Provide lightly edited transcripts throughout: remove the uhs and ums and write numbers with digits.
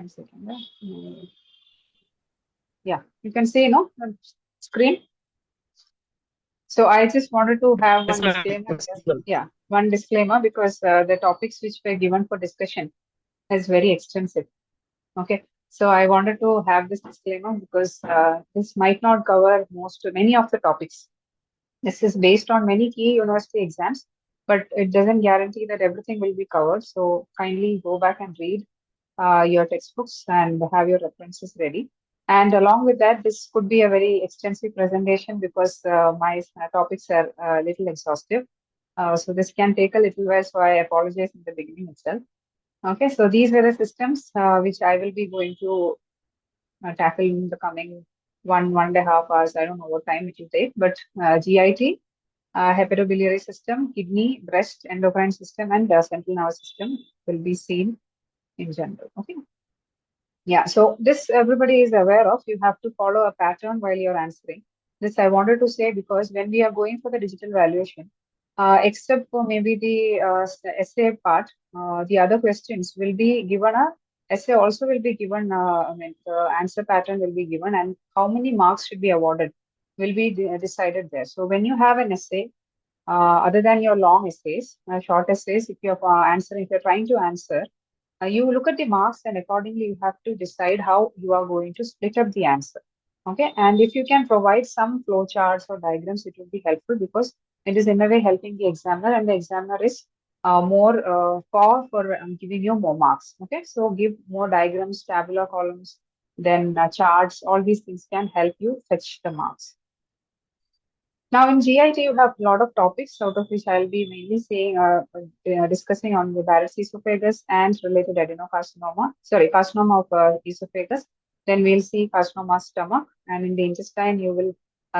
One second. Yeah, you can see, no, screen. So I just wanted to have one Yes, ma'am. disclaimer. Yeah, one disclaimer because the topics which were given for discussion is very extensive. Okay, so I wanted to have this disclaimer because this might not cover many of the topics. This is based on many key university exams, but it doesn't guarantee that everything will be covered. So kindly go back and read your textbooks and have your references ready. And along with that, this could be a very extensive presentation because my topics are a little exhaustive. So this can take a little while, so I apologize in the beginning itself. Okay, so these were the systems which I will be going to tackle in the coming 1.5 hours. I don't know what time it will take, but GIT, hepatobiliary system, kidney, breast, endocrine system, and central nervous system will be seen in general. Okay. Yeah, so this everybody is aware of. You have to follow a pattern while you're answering. This I wanted to say because when we are going for the digital valuation, except for maybe the essay part, the other questions will be given a essay also will be given. I mean, the answer pattern will be given, and how many marks should be awarded will be decided there. So when you have an essay, other than your long essays, short essays, if you're answering, if you're trying to answer you look at the marks and accordingly you have to decide how you are going to split up the answer. Okay, and if you can provide some flow charts or diagrams, it will be helpful because it is in a way helping the examiner, and the examiner is more for giving you more marks. Okay, so give more diagrams, tabular columns, then charts. All these things can help you fetch the marks. Now in GIT, you have a lot of topics, out of which I'll be mainly saying, discussing on the Barrett's esophagus and related adenocarcinoma, sorry, carcinoma of esophagus. Then we'll see carcinoma stomach, and in the intestine, you will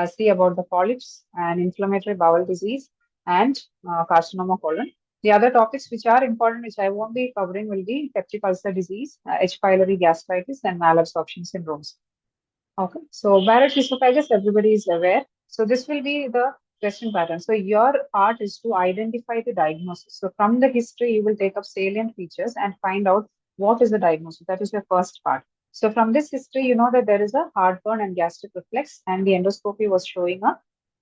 see about the polyps and inflammatory bowel disease and carcinoma colon. The other topics which are important, which I won't be covering, will be peptic ulcer disease, H. pylori gastritis, and malabsorption syndromes. Okay, so Barrett's esophagus, everybody is aware. So this will be the question pattern. So your part is to identify the diagnosis. So from the history, you will take up salient features and find out what is the diagnosis. That is your first part. So from this history, you know that there is a heartburn and gastric reflex, and the endoscopy was showing a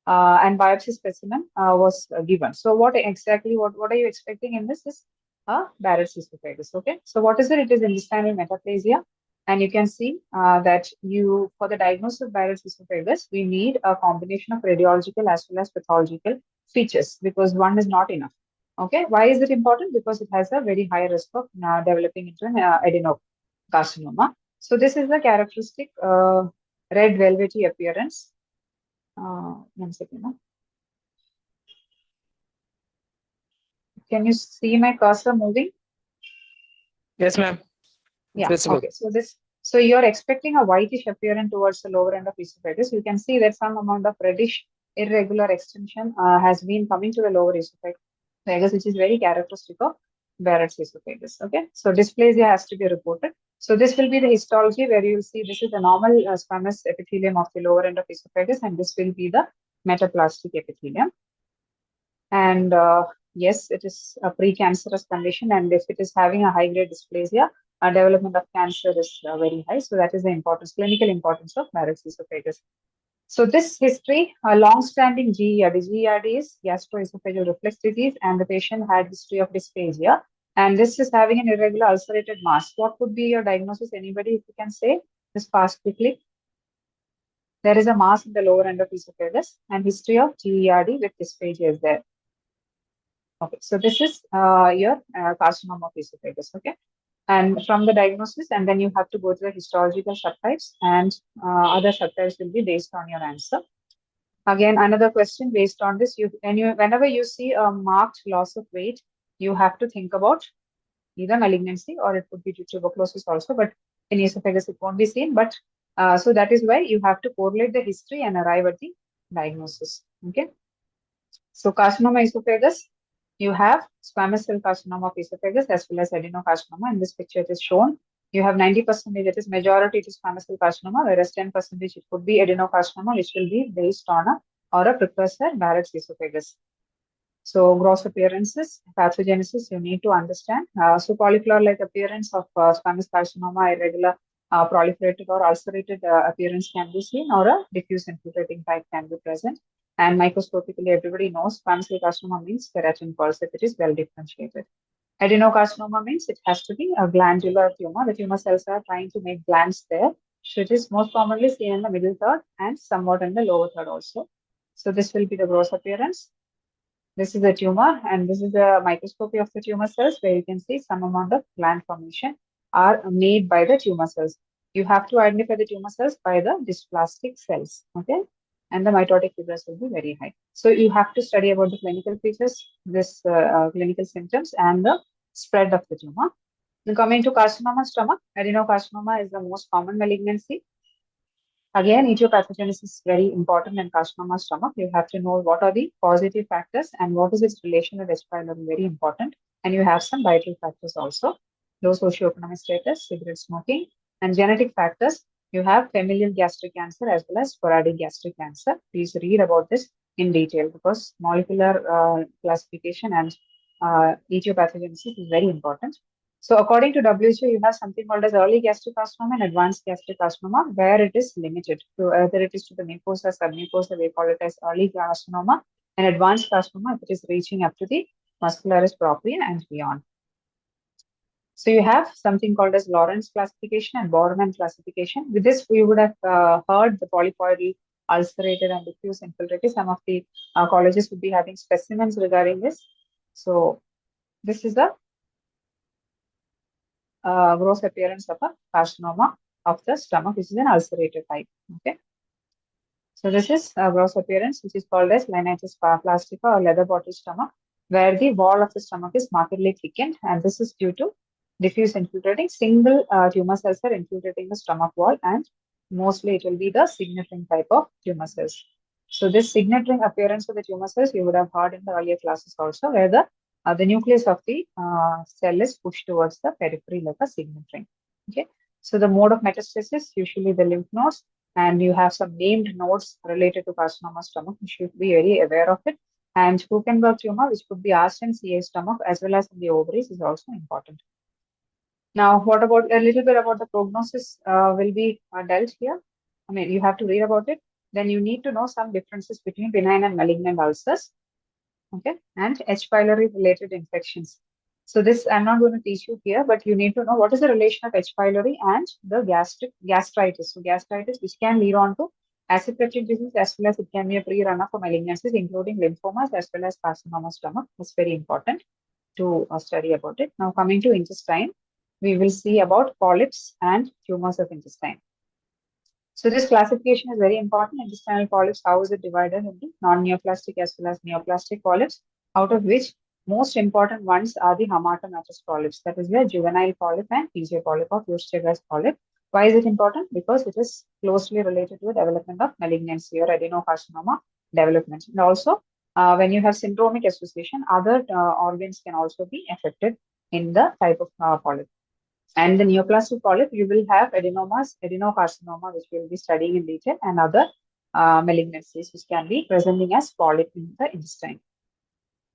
and biopsy specimen was given. So what are you expecting in this is a Barrett's esophagus. Okay. So what is it? It is intestinal metaplasia. And you can see that for the diagnosis of Barrett's esophagus, we need a combination of radiological as well as pathological features because one is not enough. Okay, why is it important? Because it has a very high risk of developing into an adenocarcinoma. So this is the characteristic red velvety appearance. 1 second. Can you see my cursor moving? Yes, ma'am. It's Yeah. visible. Okay. So you're expecting a whitish appearance towards the lower end of esophagus. You can see that some amount of reddish irregular extension has been coming to the lower esophagus, which is very characteristic of Barrett's esophagus. Okay. So dysplasia has to be reported. So this will be the histology where you will see this is the normal squamous epithelium of the lower end of esophagus, and this will be the metaplastic epithelium. And yes, it is a precancerous condition, and if it is having a high-grade dysplasia, development of cancer is very high. So that is the importance, clinical importance of Barrett's esophagus. So this history, a long-standing GERD. GERD is gastroesophageal reflux disease, and the patient had history of dysphagia. And this is having an irregular ulcerated mass. What would be your diagnosis? Anybody, if you can say, just fast quickly. There is a mass in the lower end of esophagus, and history of GERD with dysphagia is there. Okay, so this is your carcinoma of esophagus. Okay, and from the diagnosis, and then you have to go to the histological subtypes, and other subtypes will be based on your answer. Again, another question based on this, whenever you see a marked loss of weight, you have to think about either malignancy or it could be due to tuberculosis also, but in esophagus it won't be seen. But so that is why you have to correlate the history and arrive at the diagnosis. Okay. So carcinoma esophagus, you have squamous cell carcinoma of esophagus as well as adenocarcinoma. In this picture, it is shown. You have 90%, it is majority, it is squamous cell carcinoma, whereas 10% it could be adenocarcinoma, which will be based on a precursor Barrett's esophagus. So gross appearances, pathogenesis, you need to understand. So polyflower-like appearance of squamous carcinoma, irregular proliferated or ulcerated appearance can be seen, or a diffuse infiltrating type can be present. And microscopically, everybody knows squamous cell carcinoma means keratin pulse if it is well differentiated. Adenocarcinoma means it has to be a glandular tumor. The tumor cells are trying to make glands there. So it is most commonly seen in the middle third and somewhat in the lower third also. So this will be the gross appearance. This is the tumor, and this is the microscopy of the tumor cells, where you can see some amount of gland formation are made by the tumor cells. You have to identify the tumor cells by the dysplastic cells, okay? And the mitotic fibers will be very high. So you have to study about the clinical features, this clinical symptoms, and the spread of the tumor. Then coming to carcinoma stomach, adenocarcinoma is the most common malignancy. Again, etiopathogenesis is very important in carcinoma stomach. You have to know what are the positive factors and what is its relation with H. pylori, very important. And you have some dietary factors also. Low socioeconomic status, cigarette smoking, and genetic factors. You have familial gastric cancer as well as sporadic gastric cancer. Please read about this in detail because molecular classification and etiopathogenesis is very important. So according to WHO, you have something called as early gastric carcinoma and advanced gastric carcinoma, where it is limited to whether it is to the mucosa, submucosa, we call it as early carcinoma, and advanced carcinoma if it is reaching up to the muscularis propria and beyond. So you have something called as Lawrence classification and Borman classification. With this, we would have heard the polypoidal, ulcerated, and diffuse infiltrated. Some of the colleges would be having specimens regarding this. So this is the gross appearance of a carcinoma of the stomach, which is an ulcerated type. Okay. So this is a gross appearance, which is called as linitis plastica or leather bottle stomach, where the wall of the stomach is markedly thickened, and this is due to diffuse infiltrating. Single tumor cells are infiltrating the stomach wall, and mostly it will be the signet ring type of tumor cells. So this signet ring appearance of the tumor cells you would have heard in the earlier classes also, where the nucleus of the cell is pushed towards the periphery like a signet ring. Okay. So the mode of metastasis, usually the lymph nodes, and you have some named nodes related to carcinoma stomach. You should be very aware of it. And Kuchenberg tumor, which could be asked in CA stomach as well as in the ovaries, is also important. Now, what about a little bit about the prognosis will be dealt here? I mean, you have to read about it. Then you need to know some differences between benign and malignant ulcers, okay, and H. pylori related infections. So this I'm not going to teach you here, but you need to know what is the relation of H. pylori and the gastritis. So gastritis, which can lead on to acid peptic disease as well as it can be a pre-runner for malignancies, including lymphomas as well as carcinoma stomach. It's very important to study about it. Now coming to intestine, we will see about polyps and tumors of intestine. So this classification is very important. Intestinal polyps, how is it divided into non-neoplastic as well as neoplastic polyps, out of which most important ones are the hamartomatous polyps. That is the juvenile polyp and PJ polyp or Fürsteger's polyp. Why is it important? Because it is closely related to the development of malignancy or adenocarcinoma development. And also, when you have syndromic association, other organs can also be affected in the type of polyp. And the neoplastic polyp, you will have adenomas, adenocarcinoma, which we will be studying in detail, and other malignancies, which can be presenting as polyp in the intestine.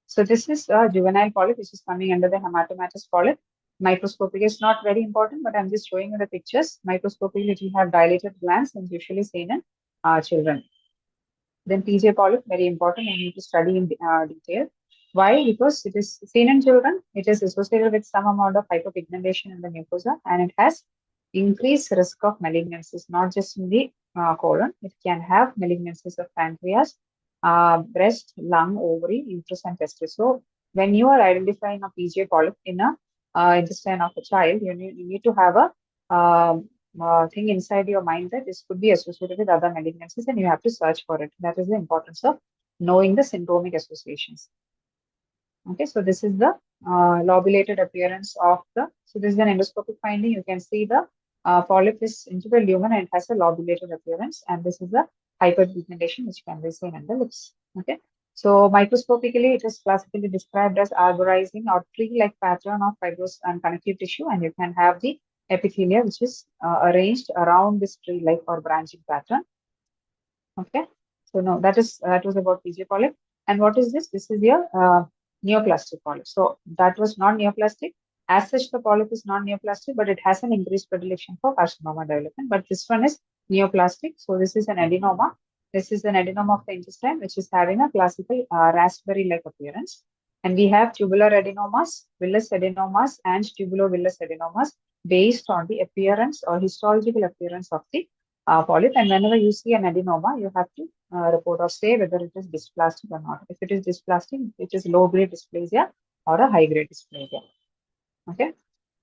So this is a juvenile polyp, which is coming under the hamartomatous polyp. Microscopic is not very important, but I'm just showing you the pictures. Microscopically, it will have dilated glands and usually seen in children. Then PJ polyp, very important, you need to study in detail. Why? Because it is seen in children, it is associated with some amount of hyperpigmentation in the mucosa, and it has increased risk of malignancies, not just in the colon. It can have malignancies of pancreas, breast, lung, ovary, uterus, and testis. So when you are identifying a PJ polyp in a intestine of a child, you need to have a thing inside your mind that this could be associated with other malignancies, and you have to search for it. That is the importance of knowing the syndromic associations. Okay, so this is the lobulated appearance of the, so this is an endoscopic finding. You can see the polyp is into the lumen and it has a lobulated appearance, and this is the hyperpigmentation which can be seen in the lips. Okay, so microscopically it is classically described as arborizing or tree-like pattern of fibrous and connective tissue, and you can have the epithelia which is arranged around this tree-like or branching pattern. Okay, so no, that was about PJ polyp. And what is this? This is your neoplastic polyp. So that was non-neoplastic. As such, the polyp is non-neoplastic, but it has an increased predilection for carcinoma development. But this one is neoplastic. So this is an adenoma. This is an adenoma of the intestine, which is having a classical raspberry-like appearance. And we have tubular adenomas, villus adenomas, and tubulovillus adenomas based on the appearance or histological appearance of the polyp. And whenever you see an adenoma, you have to report or say whether it is dysplastic or not. If it is dysplastic, it is low-grade dysplasia or a high-grade dysplasia. Okay.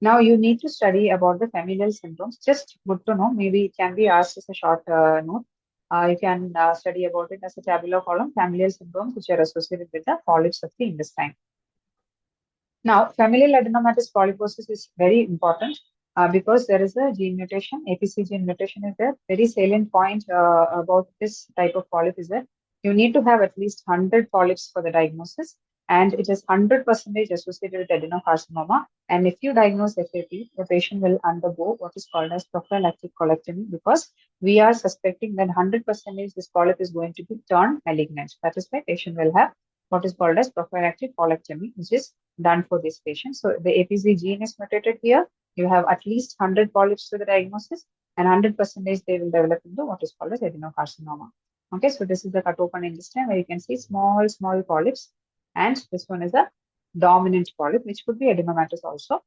Now you need to study about the familial syndromes. Just good to know. Maybe it can be asked as a short note. You can study about it as a tabular column, familial syndromes which are associated with the polyps of the intestine. Now, familial adenomatous polyposis is very important because there is a gene mutation, APC gene mutation is there. Very salient point about this type of polyp is that you need to have at least 100 polyps for the diagnosis, and it is 100% associated with adenocarcinoma. And if you diagnose FAP, the patient will undergo what is called as prophylactic colectomy because we are suspecting that 100% this polyp is going to be turned malignant. That is why patient will have what is called as prophylactic colectomy, which is done for this patient. So the APC gene is mutated here. You have at least 100 polyps to the diagnosis, and 100% they will develop into what is called as adenocarcinoma. Okay, so this is the cut open intestine where you can see small polyps, and this one is a dominant polyp, which could be adenomatous also.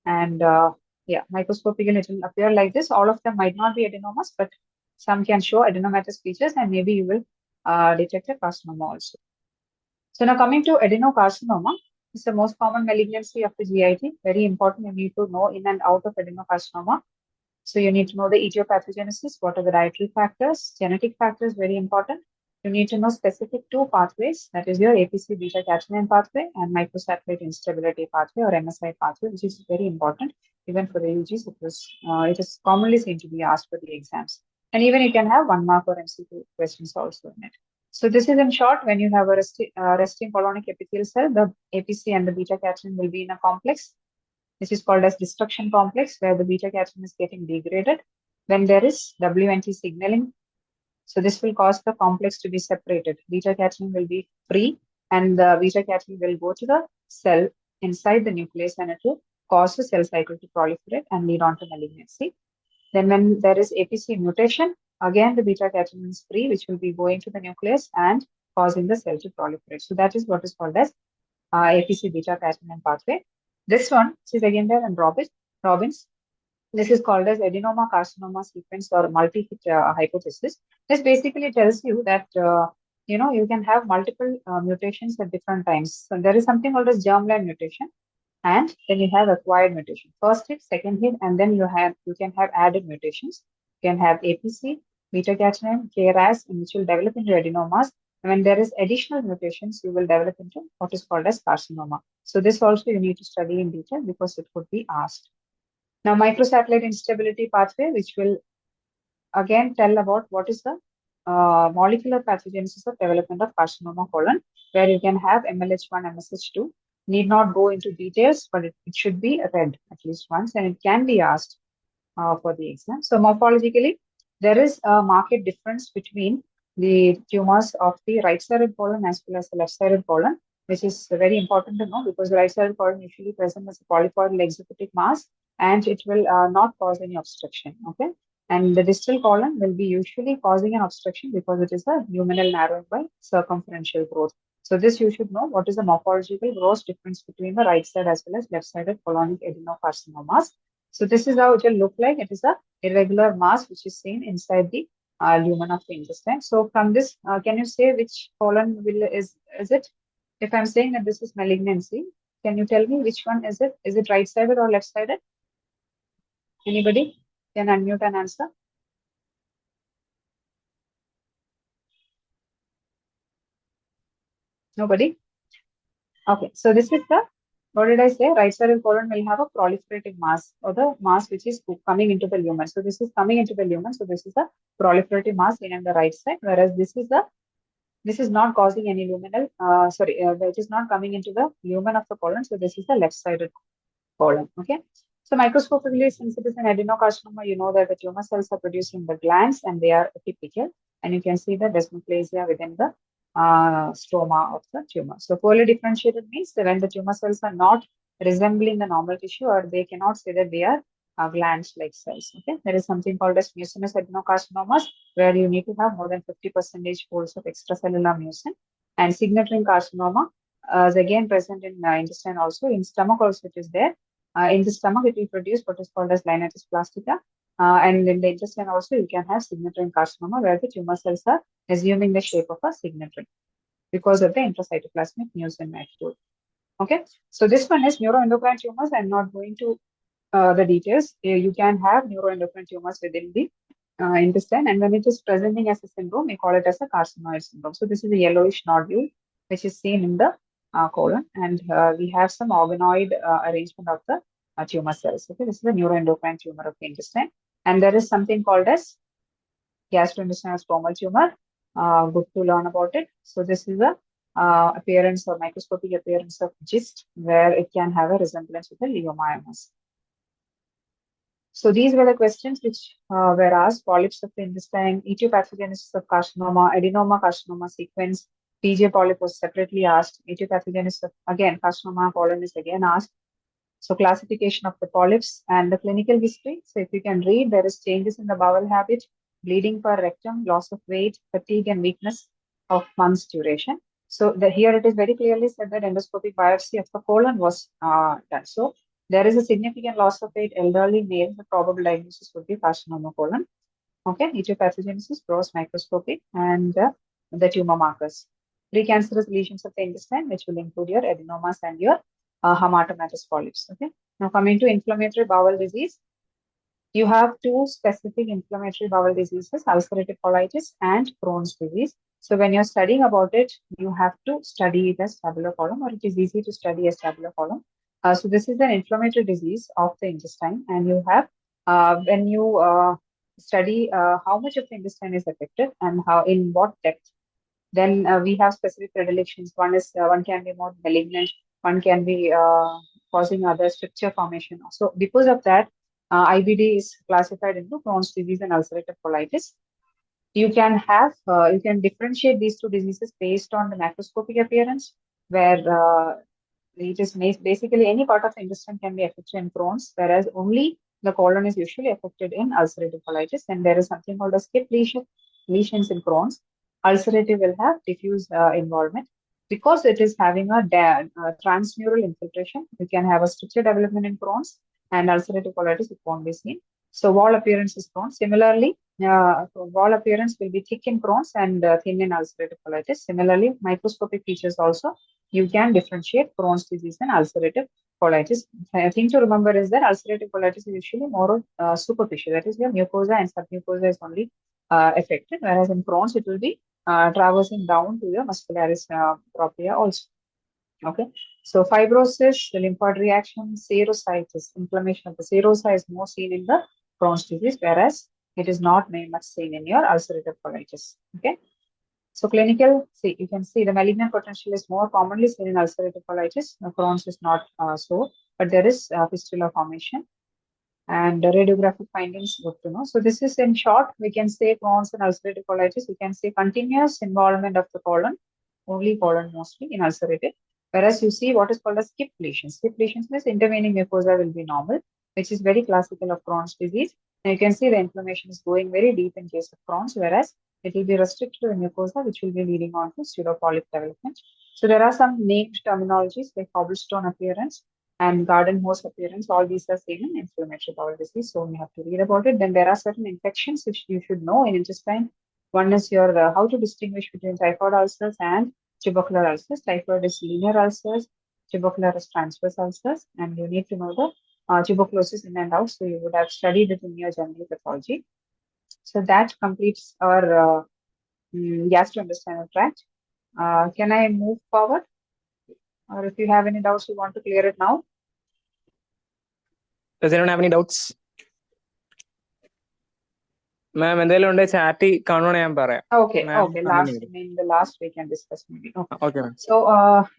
And yeah, microscopically it will appear like this. All of them might not be adenomas, but some can show adenomatous features, and maybe you will detect a carcinoma also. So now coming to adenocarcinoma, it's the most common malignancy of the GIT. Very important, you need to know in and out of adenocarcinoma. So you need to know the etiopathogenesis, what are the dietary factors, genetic factors, very important. You need to know specific two pathways, that is your APC beta catenin pathway and microsatellite instability pathway or MSI pathway, which is very important. Even for the UGs, it is commonly seen to be asked for the exams. And even you can have 1 mark or MCQ questions also in it. So this is in short, when you have a resting colonic epithelial cell, the APC and the beta catenin will be in a complex. This is called as destruction complex, where the beta catenin is getting degraded. When there is WNT signaling, so this will cause the complex to be separated. Beta catenin will be free, and the beta catenin will go to the cell inside the nucleus, and it will cause the cell cycle to proliferate and lead on to malignancy. Then when there is APC mutation, again the beta catenin is free, which will be going to the nucleus and causing the cell to proliferate. So that is what is called as APC beta catenin pathway. This one, which is again there in Robbins, this is called as adenoma carcinoma sequence or multi-hit hypothesis. This basically tells you that you can have multiple mutations at different times. So there is something called as germline mutation, and then you have acquired mutation. First hit, second hit, and then you can have added mutations. You can have APC, beta catenin, KRAS, which will develop into adenomas. And when there is additional mutations, you will develop into what is called as carcinoma. So this also you need to study in detail because it could be asked. Now, microsatellite instability pathway, which will again tell about what is the molecular pathogenesis of development of carcinoma colon, where you can have MLH1, MSH2. Need not go into details, but it should be read at least once, and it can be asked for the exam. So morphologically, there is a marked difference between the tumors of the right-sided colon as well as the left-sided colon, which is very important to know because the right-sided colon usually present as a polypoidal exophytic mass, and it will not cause any obstruction. Okay. And the distal colon will be usually causing an obstruction because it is a luminal narrowing by circumferential growth. So this you should know what is the morphological gross difference between the right side as well as left-sided colonic adenocarcinomas. So this is how it will look like. It is a irregular mass which is seen inside the lumen of the intestine. So from this, can you say which colon is it? If I'm saying that this is malignancy, can you tell me which one is it? Is it right-sided or left-sided? Anybody can unmute and answer? Nobody? Okay, so this is the, what did I say? Right-sided colon will have a proliferative mass or the mass which is coming into the lumen. So this is coming into the lumen. So this is the proliferative mass in the right side, whereas this is not causing any luminal, it is not coming into the lumen of the colon. So this is the left-sided colon. Okay. So microscopically, since it is an adenocarcinoma, you know that the tumor cells are produced in the glands and they are atypical. And you can see the desmoplasia within the stroma of the tumor. So poorly differentiated means that when the tumor cells are not resembling the normal tissue, or they cannot say that they are gland-like cells. Okay, there is something called as mucinous adenocarcinomas, where you need to have more than 50% folds of extracellular mucin, and signature carcinoma is again present in intestine also, in stomach also it is there. In the stomach, it will produce what is called as linitis plastica, and in the intestine also you can have signature carcinoma, where the tumor cells are assuming the shape of a signature because of the intracytoplasmic mucin network. Okay, so this one is neuroendocrine tumors. I'm not going to the details. You can have neuroendocrine tumors within the intestine, and when it is presenting as a syndrome, we call it as a carcinoid syndrome. So this is a yellowish nodule which is seen in the colon, and we have some organoid arrangement of the tumor cells. Okay, this is a neuroendocrine tumor of the intestine, and there is something called as gastrointestinal stromal tumor. Good to learn about it. So this is a appearance or microscopic appearance of GIST, where it can have a resemblance with the leiomyomos. So these were the questions which were asked: polyps of the intestine, etiopathogenesis of carcinoma, adenoma carcinoma sequence. PJ polyp was separately asked. Etiopathogenesis of, again, carcinoma colon is again asked. So classification of the polyps and the clinical history. So if you can read, there is changes in the bowel habit, bleeding per rectum, loss of weight, fatigue and weakness of months duration. So here it is very clearly said that endoscopic biopsy of the colon was done. So there is a significant loss of weight, elderly male, the probable diagnosis would be carcinoma colon. Okay, etiopathogenesis, gross microscopic, and the tumor markers. Precancerous lesions of the intestine, which will include your adenomas and your hamartomatous polyps. Okay. Now coming to inflammatory bowel disease, you have two specific inflammatory bowel diseases: ulcerative colitis and Crohn's disease. So when you're studying about it, you have to study it as tabular column, or it is easy to study as tabular column. So this is an inflammatory disease of the intestine, and you have when you study how much of the intestine is affected and how in what depth, then we have specific predilections. One is one can be more malignant, one can be causing other stricture formation. So because of that, IBD is classified into Crohn's disease and ulcerative colitis. You can differentiate these two diseases based on the macroscopic appearance, where it is basically any part of the intestine can be affected in Crohn's, whereas only the colon is usually affected in ulcerative colitis. And there is something called a skip lesions in Crohn's. Ulcerative will have diffuse involvement. Because it is having a transmural infiltration, you can have a stricture development in Crohn's, and ulcerative colitis, it won't be seen. So wall appearance is Crohn's. Similarly, wall appearance will be thick in Crohn's and thin in ulcerative colitis. Similarly, microscopic features also, you can differentiate Crohn's disease and ulcerative colitis. The thing to remember is that ulcerative colitis is usually more superficial. That is, your mucosa and submucosa is only affected, whereas in Crohn's it will be traversing down to your muscularis propria also. Okay, so fibrosis, the lymphoid reaction, serositis, inflammation of the serosa is more seen in the Crohn's disease, whereas it is not very much seen in your ulcerative colitis. Okay, so clinical, see, you can see the malignant potential is more commonly seen in ulcerative colitis. Crohn's is not so, but there is fistula formation. And radiographic findings, good to know. So this is in short, we can say Crohn's and ulcerative colitis, we can say continuous involvement of the colon, only colon mostly in ulcerative. Whereas you see what is called a skip lesions. Skip lesions means intervening mucosa will be normal, which is very classical of Crohn's disease. And you can see the inflammation is going very deep in case of Crohn's, whereas it will be restricted to the mucosa, which will be leading on to pseudopolyp development. So there are some named terminologies like cobblestone appearance and garden hose appearance. All these are seen in inflammatory bowel disease, so you have to read about it. Then there are certain infections which you should know in intestine. One is your how to distinguish between typhoid ulcers and tubercular ulcers. Typhoid is linear ulcers, tubercular is transverse ulcers, and you need to know the tuberculosis in and out. So you would have studied it in your general pathology. So that completes our gastrointestinal tract. Can I move forward? Or if you have any doubts, you want to clear it now? Does anyone have any doubts? Ma'am, എന്തെങ്കിലും ഉണ്ട് chat കാണുവാണെങ്കിൽ ഞാൻ പറയാം. Okay, okay. In the last we can discuss maybe. Okay, ma'am. So,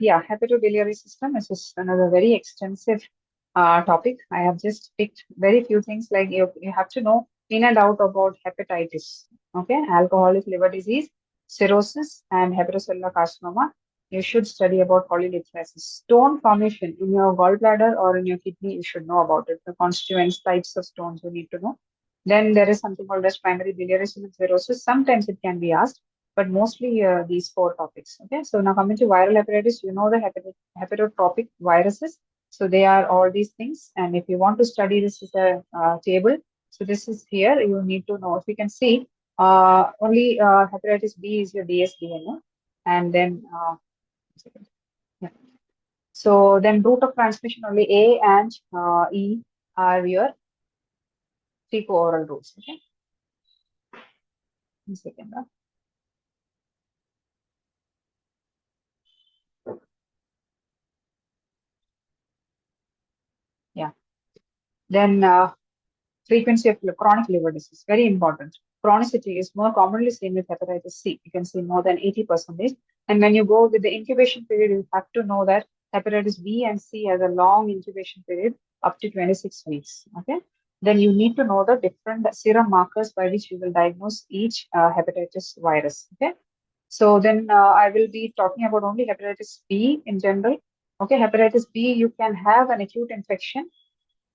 yeah, hepatobiliary system. This is another very extensive topic. I have just picked very few things, like you have to know in and out about hepatitis. Okay, alcoholic liver disease. cirrhosis and hepatocellular carcinoma, you should study about polylithiasis. Stone formation in your gallbladder or in your kidney, you should know about it. The constituents, types of stones you need to know. Then there is something called as primary biliary cirrhosis. Sometimes it can be asked, but mostly these four topics. Okay, so now coming to viral hepatitis, you know the hepatotropic viruses. So they are all these things. And if you want to study, this is a table. So this is here. You need to know. If you can see, only hepatitis B is your dsDNA, and then yeah. So then route of transmission only A and E are your fecal-oral routes. Okay, 1 second. Yeah. Then frequency of chronic liver disease, very important. Chronicity is more commonly seen with hepatitis C. You can see more than 80%. And when you go with the incubation period, you have to know that hepatitis B and C has a long incubation period up to 26 weeks. Okay. Then you need to know the different serum markers by which you will diagnose each hepatitis virus. Okay. So then I will be talking about only hepatitis B in general. Okay, hepatitis B, you can have an acute infection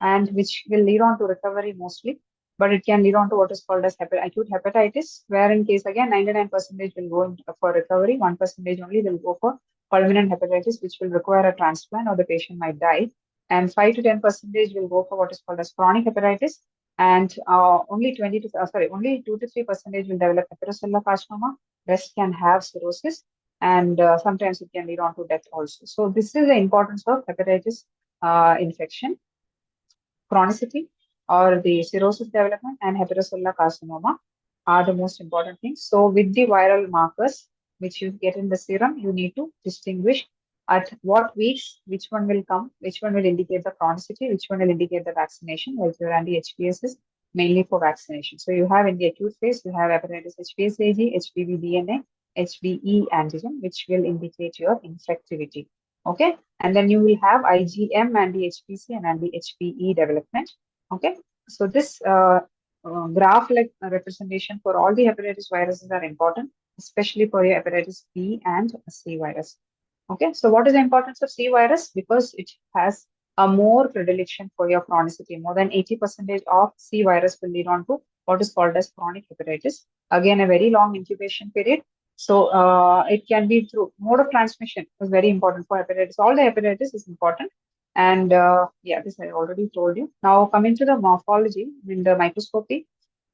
and which will lead on to recovery mostly, but it can lead on to what is called as acute hepatitis, where in case again 99% will go for recovery, 1% only will go for fulminant hepatitis, which will require a transplant or the patient might die, and 5 to 10% will go for what is called as chronic hepatitis, and only 2 to 3% will develop hepatocellular carcinoma. Rest can have cirrhosis, and sometimes it can lead on to death also. So this is the importance of hepatitis infection, chronicity or the cirrhosis development, and hepatocellular carcinoma are the most important things. So with the viral markers which you get in the serum, you need to distinguish at what weeks which one will come, which one will indicate the chronicity, which one will indicate the vaccination, like your anti-HPS is mainly for vaccination. So you have in the acute phase, you have hepatitis HPS AG, HPV DNA, HBe antigen, which will indicate your infectivity. Okay, and then you will have IgM and the HPC and the HPE development. Okay, so this graph-like representation for all the hepatitis viruses are important, especially for your hepatitis B and C virus. Okay, so what is the importance of C virus? Because it has a more predilection for your chronicity. More than 80% of C virus will lead on to what is called as chronic hepatitis. Again, a very long incubation period. So it can be through mode of transmission is very important for hepatitis. All the hepatitis is important. And yeah, this I already told you. Now coming to the morphology in the microscopy,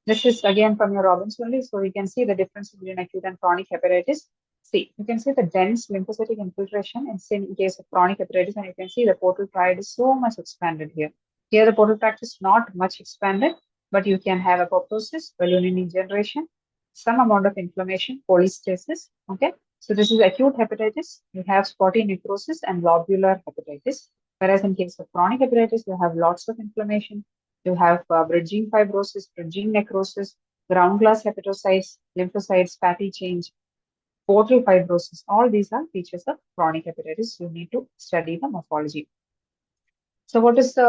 this is again from your Robbins only. So you can see the difference between acute and chronic hepatitis. See, you can see the dense lymphocytic infiltration in case of chronic hepatitis, and you can see the portal tract is so much expanded here. Here the portal tract is not much expanded, but you can have apoptosis, ballooning generation, some amount of inflammation, cholestasis. Okay, so this is acute hepatitis. You have spotty necrosis and lobular hepatitis. Whereas in case of chronic hepatitis, you have lots of inflammation. You have bridging fibrosis, bridging necrosis, ground glass hepatocytes, lymphocytes, fatty change, portal fibrosis. All these are features of chronic hepatitis. You need to study the morphology. So what is the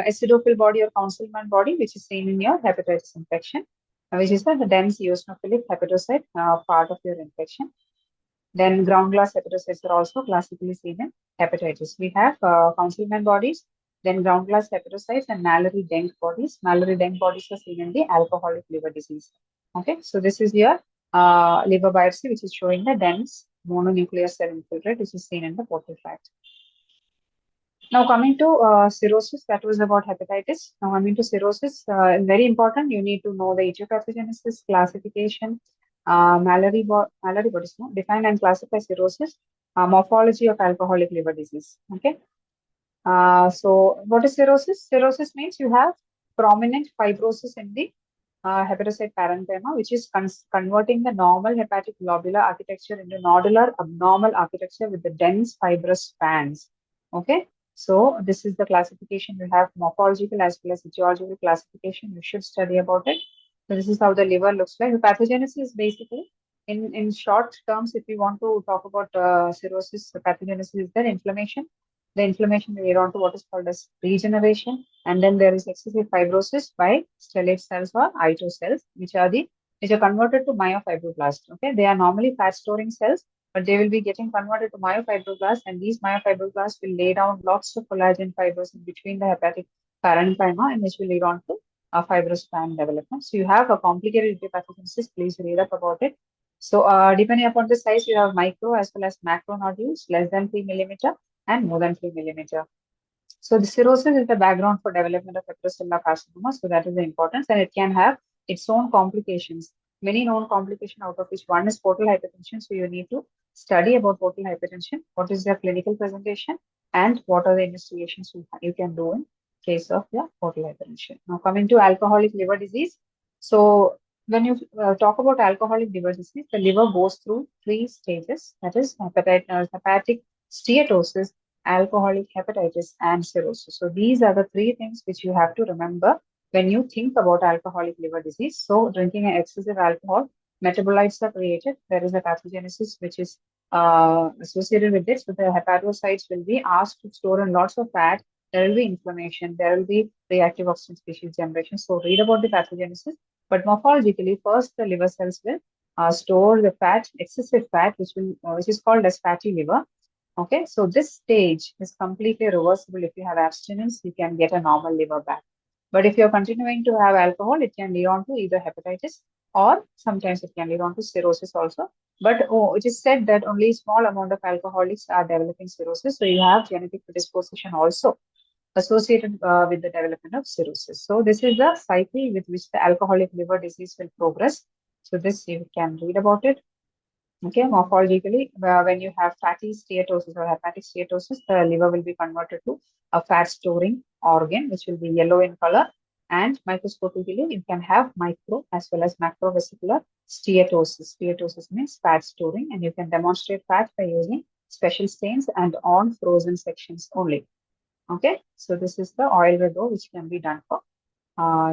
acidophil body or councilman body, which is seen in your hepatitis infection, which is the dense eosinophilic hepatocyte part of your infection. Then ground glass hepatocytes are also classically seen in hepatitis. We have councilman bodies, then ground glass hepatocytes and Mallory-Denk bodies. Mallory-Denk bodies are seen in the alcoholic liver disease. Okay, so this is your liver biopsy, which is showing the dense mononuclear cell infiltrate, which is seen in the portal tract. Now coming to cirrhosis, that was about hepatitis. Now coming to cirrhosis, very important. You need to know the etiopathogenesis, classification, Mallory bodies, no? Define and classify cirrhosis, morphology of alcoholic liver disease. Okay. So what is cirrhosis? Cirrhosis means you have prominent fibrosis in the hepatocyte parenchyma, which is converting the normal hepatic globular architecture into nodular abnormal architecture with the dense fibrous bands. Okay. So this is the classification. You have morphological as well as etiological classification. You should study about it. So this is how the liver looks like. The pathogenesis is basically, in short terms, if you want to talk about cirrhosis, the pathogenesis is there inflammation. The inflammation will lead on to what is called as regeneration. And then there is excessive fibrosis by stellate cells or ito cells, which are the which are converted to myofibroblasts. Okay, they are normally fat storing cells, but they will be getting converted to myofibroblasts, and these myofibroblasts will lay down lots of collagen fibers in between the hepatic parenchyma, and which will lead on to fibrospan development. So you have a complicated pathogenesis. Please read up about it. So depending upon the size, you have micro as well as macro nodules, less than 3 millimeter and more than 3 millimeter. So the cirrhosis is the background for development of hepatocellular carcinoma. So that is the importance, and it can have its own complications. Many known complications, out of which one is portal hypertension. So you need to study about portal hypertension. What is their clinical presentation, and what are the investigations you can do in case of the portal hypertension. Now coming to alcoholic liver disease. So when you talk about alcoholic liver disease, the liver goes through three stages. That is hepatic steatosis, alcoholic hepatitis, and cirrhosis. So these are the three things which you have to remember when you think about alcoholic liver disease. So drinking excessive alcohol, metabolites are created. There is a pathogenesis which is associated with this. So the hepatocytes will be asked to store in lots of fat. There will be inflammation. There will be reactive oxygen species generation. So read about the pathogenesis. But morphologically, first the liver cells will store the fat, excessive fat, which is called as fatty liver. Okay, so this stage is completely reversible. If you have abstinence, you can get a normal liver back. But if you're continuing to have alcohol, it can lead on to either hepatitis, or sometimes it can lead on to cirrhosis also. But it is said that only small amount of alcoholics are developing cirrhosis. So you have genetic predisposition also associated with the development of cirrhosis. So this is the cycle with which the alcoholic liver disease will progress. So this you can read about it. Okay, morphologically, when you have fatty steatosis or hepatic steatosis, the liver will be converted to a fat storing organ, which will be yellow in color. And microscopically, you can have micro as well as macrovesicular steatosis. Steatosis means fat storing, and you can demonstrate fat by using special stains and on frozen sections only. Okay, so this is the oil redo, which can be done for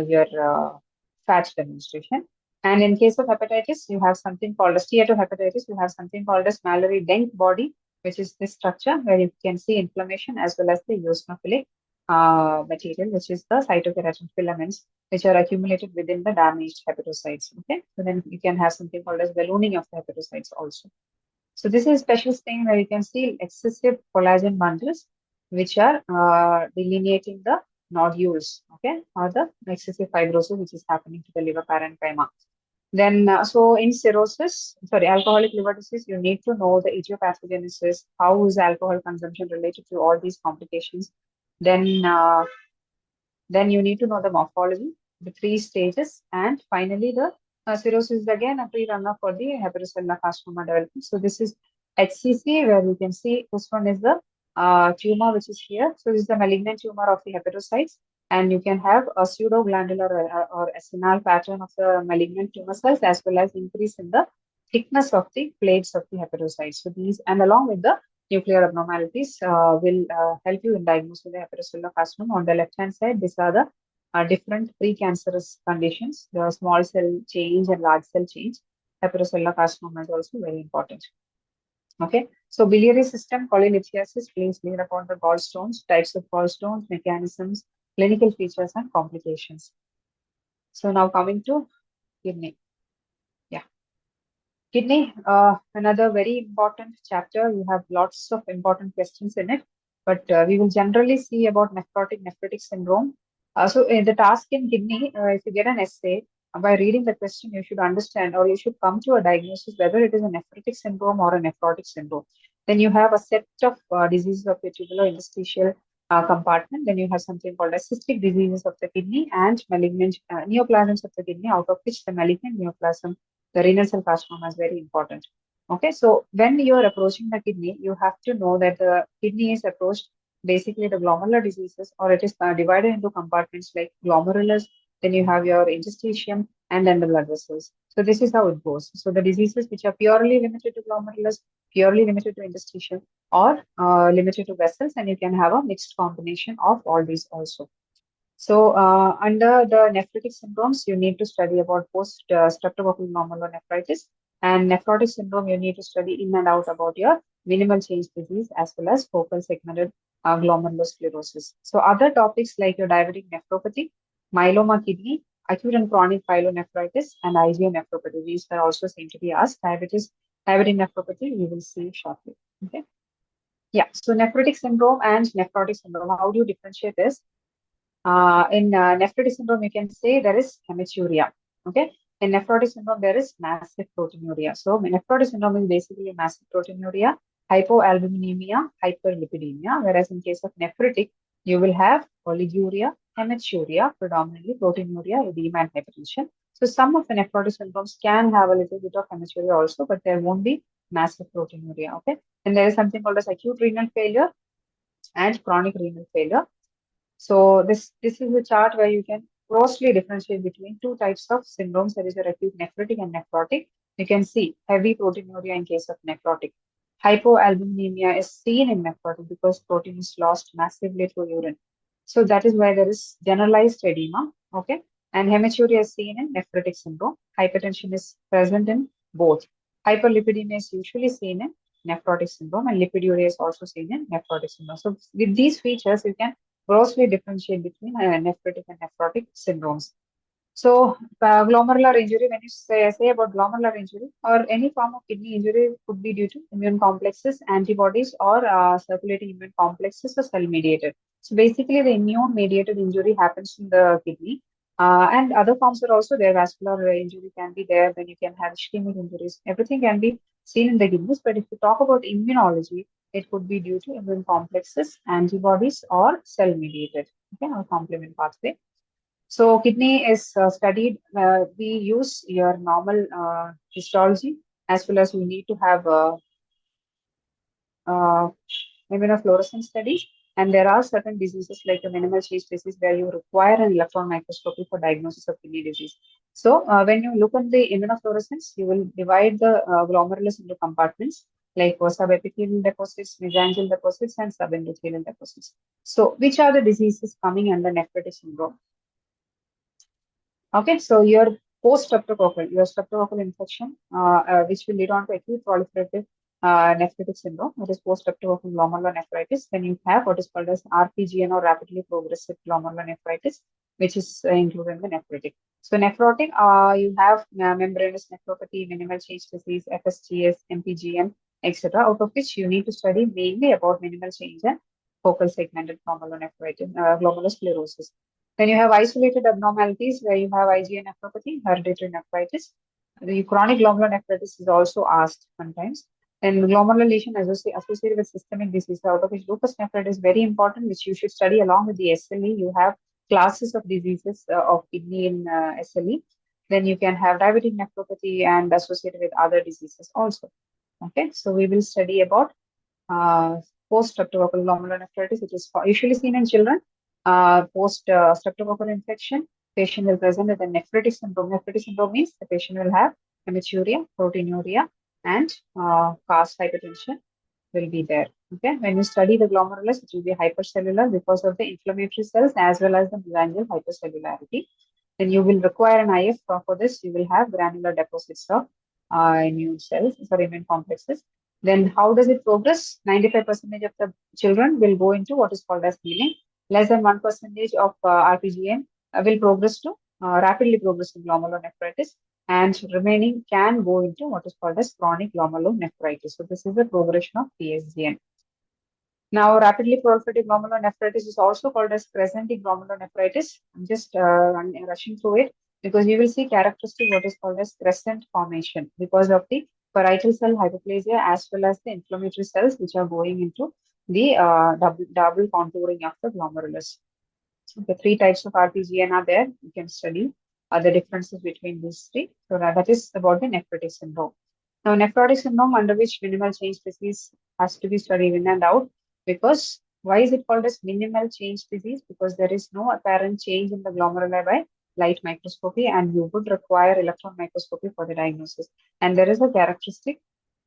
your fat demonstration. And in case of hepatitis, you have something called a steatohepatitis. You have something called as Mallory-Denk body, which is this structure where you can see inflammation as well as the eosinophilic material, which is the cytokeratin filaments, which are accumulated within the damaged hepatocytes. Okay, so then you can have something called as ballooning of the hepatocytes also. So this is a special stain where you can see excessive collagen bundles, which are delineating the nodules, okay, or the excessive fibrosis, which is happening to the liver parenchyma. Then, so in cirrhosis, sorry, alcoholic liver disease, you need to know the etiopathogenesis, how is alcohol consumption related to all these complications. Then you need to know the morphology, the three stages, and finally the cirrhosis is again a pre-runner for the hepatocellular carcinoma development. So this is HCC, where you can see this one is the tumor which is here. So this is the malignant tumor of the hepatocytes, and you can have a pseudoglandular or acinal pattern of the malignant tumor cells, as well as increase in the thickness of the plates of the hepatocytes. So these, and along with the nuclear abnormalities, will help you in diagnosing the hepatocellular carcinoma. On the left-hand side, these are the different precancerous conditions, the small cell change and large cell change. Hepatocellular carcinoma is also very important. Okay, so biliary system cholelithiasis, please read upon the gallstones, types of gallstones, mechanisms, clinical features, and complications. So now coming to kidney. Yeah. Kidney, another very important chapter. You have lots of important questions in it, but we will generally see about nephrotic syndrome. So the task in kidney, if you get an essay, by reading the question, you should understand, or you should come to a diagnosis whether it is a nephrotic syndrome or a nephrotic syndrome. Then you have a set of diseases of the tubulointerstitial compartment. Then you have something called as cystic diseases of the kidney and malignant neoplasms of the kidney, out of which the malignant neoplasm, the renal cell carcinoma, is very important. Okay, so when you are approaching the kidney, you have to know that the kidney is approached basically the glomerular diseases, or it is divided into compartments like glomerulus, then you have your interstitium, and then the blood vessels. So this is how it goes. So the diseases which are purely limited to glomerulus, purely limited to interstitium, or limited to vessels, and you can have a mixed combination of all these also. So under the nephritic syndromes, you need to study about post streptococcal glomerulonephritis, and nephrotic syndrome, you need to study in and out about your minimal change disease as well as focal segmented glomerulosclerosis. So other topics like your diabetic nephropathy, myeloma kidney, acute and chronic pyelonephritis, and IgA nephropathy. These are also seen to be asked. Diabetic nephropathy, we will see shortly. Okay. Yeah. So nephrotic syndrome and nephrotic syndrome. How do you differentiate this? In nephrotic syndrome, you can say there is hematuria. Okay. In nephrotic syndrome, there is massive proteinuria. So nephrotic syndrome is basically massive proteinuria, hypoalbuminemia, hyperlipidemia. Whereas in case of nephritic, you will have oliguria, hematuria, predominantly proteinuria, edema, and hypertension. So some of the nephrotic syndromes can have a little bit of hematuria also, but there won't be massive proteinuria. Okay. And there is something called as acute renal failure and chronic renal failure. So this is a chart where you can grossly differentiate between two types of syndromes, that is your acute nephritic and nephrotic. You can see heavy proteinuria in case of nephrotic. Hypoalbuminemia is seen in nephrotic because protein is lost massively through urine. So that is why there is generalized edema, okay? And hematuria is seen in nephritic syndrome. Hypertension is present in both. Hyperlipidemia is usually seen in nephrotic syndrome, and lipiduria is also seen in nephrotic syndrome. So with these features, you can grossly differentiate between nephritic and nephrotic syndromes. So, glomerular injury, when you say about glomerular injury or any form of kidney injury, could be due to immune complexes, antibodies, or circulating immune complexes or cell mediated. So, basically, the immune mediated injury happens in the kidney. And other forms are also there. Vascular injury can be there, then you can have ischemic injuries. Everything can be seen in the kidneys. But if you talk about immunology, it could be due to immune complexes, antibodies, or cell mediated, okay, or complement pathway. So kidney is studied. We use your normal histology, as well as we need to have uh, immunofluorescence studies. And there are certain diseases like the minimal change disease where you require an electron microscopy for diagnosis of kidney disease. So when you look at the immunofluorescence, you will divide the glomerulus into compartments like subepithelial deposits, mesangial deposits, and subendothelial deposits. So which are the diseases coming under nephritic syndrome? Okay, so your streptococcal infection, which will lead on to acute proliferative nephritic syndrome, that is post-streptococcal glomerulonephritis. Then you have what is called as RPGN or rapidly progressive glomerulonephritis, which is included in the nephritic. So nephrotic, you have membranous nephropathy, minimal change disease, FSGS, MPGN, etc., out of which you need to study mainly about minimal change and focal segmented glomerulonephritis, glomerulosclerosis. Then you have isolated abnormalities where you have IgA nephropathy, hereditary nephritis. The chronic glomerular nephritis is also asked sometimes. Then glomerular lesion associated with systemic disease, out of which lupus nephritis is very important, which you should study along with the SLE. You have classes of diseases of kidney in SLE. Then you can have diabetic nephropathy and associated with other diseases also. Okay, so we will study about uh, post-streptococcal glomerulonephritis. It is usually seen in children. Post-streptococcal infection, patient will present with a nephritic syndrome. Nephritic syndrome means the patient will have hematuria, proteinuria, and fast hypertension will be there. Okay, when you study the glomerulus, it will be hypercellular because of the inflammatory cells as well as the mesangial hypercellularity. Then you will require an IF for this. You will have granular deposits of immune cells, sorry, immune complexes. Then how does it progress? 95% of the children will go into what is called as healing. Less than 1% of RPGN will progress to rapidly progress to glomerulonephritis, and remaining can go into what is called as chronic glomerulonephritis. So this is the progression of PSGN. Now, rapidly proliferative glomerulonephritis is also called as crescentic glomerulonephritis. I'm just rushing through it because you will see characteristic what is called as crescent formation because of the parietal cell hyperplasia as well as the inflammatory cells which are going into the double contouring of the glomerulus. The three types of RPGN are there. You can study the differences between these three. So that is about the nephrotic syndrome. Now, nephrotic syndrome under which minimal change disease has to be studied in and out, because why is it called as minimal change disease? Because there is no apparent change in the glomeruli by light microscopy, and you would require electron microscopy for the diagnosis. And there is a characteristic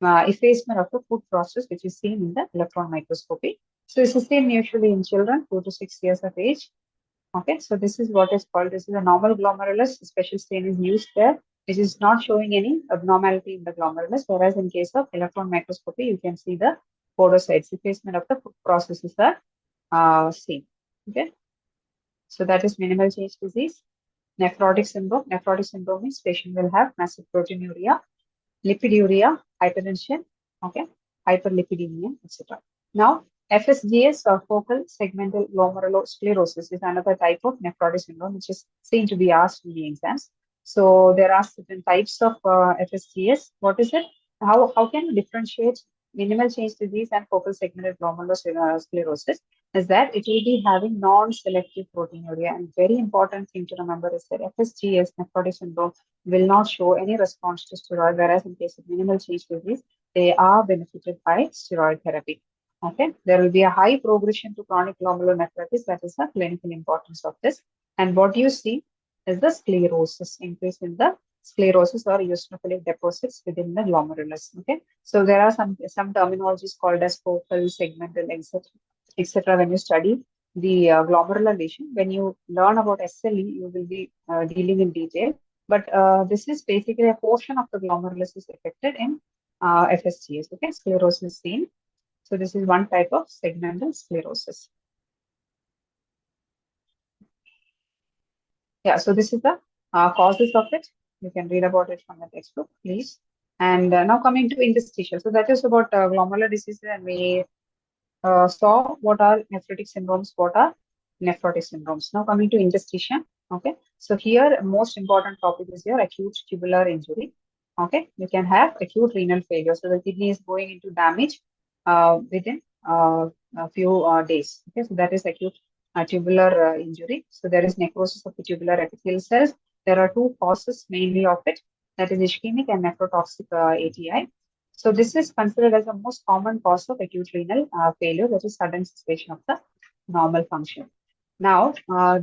effacement of the food process which is seen in the electron microscopy. So this is seen usually in children 2 to 6 years of age. Okay, so this is what is called, this is a normal glomerulus. Special stain is used there, which is not showing any abnormality in the glomerulus. Whereas in case of electron microscopy, you can see the podocytes, effacement of the processes are seen. Okay, so that is minimal change disease. Nephrotic syndrome. Nephrotic syndrome means patient will have massive proteinuria, lipiduria, hypertension, okay, hyperlipidemia, etc. Now, FSGS or focal segmental glomerulosclerosis is another type of nephrotic syndrome which is seen to be asked in the exams. So there are certain types of FSGS. What is it? How can you differentiate minimal change disease and focal segmental glomerulosclerosis? Is that it will be having non-selective proteinuria. And very important thing to remember is that FSGS, nephrotic syndrome, will not show any response to steroid, whereas in case of minimal change disease, they are benefited by steroid therapy. Okay, there will be a high progression to chronic glomerulonephritis. That is the clinical importance of this. And what you see is the sclerosis, increase in the sclerosis or eosinophilic deposits within the glomerulus. Okay, so there are some terminologies called as focal, segmental, etc. etc. When you study the glomerular lesion, when you learn about SLE, you will be dealing in detail. But this is basically a portion of the glomerulus is affected in FSGS. Okay, sclerosis seen. So this is one type of segmental sclerosis. Yeah, so this is the causes of it. You can read about it from the textbook, please. And now coming to interstitial. So that is about glomerular diseases, and we saw what are nephrotic syndromes, what are nephrotic syndromes. Now coming to interstitial. Okay, so here most important topic is your acute tubular injury. Okay, you can have acute renal failure. So the kidney is going into damage within a few days. Okay, so that is acute tubular injury. So there is necrosis of the tubular epithelial cells. There are two causes mainly of it. That is ischemic and nephrotoxic ATI. So this is considered as the most common cause of acute renal failure, that is sudden cessation of the normal function. Now,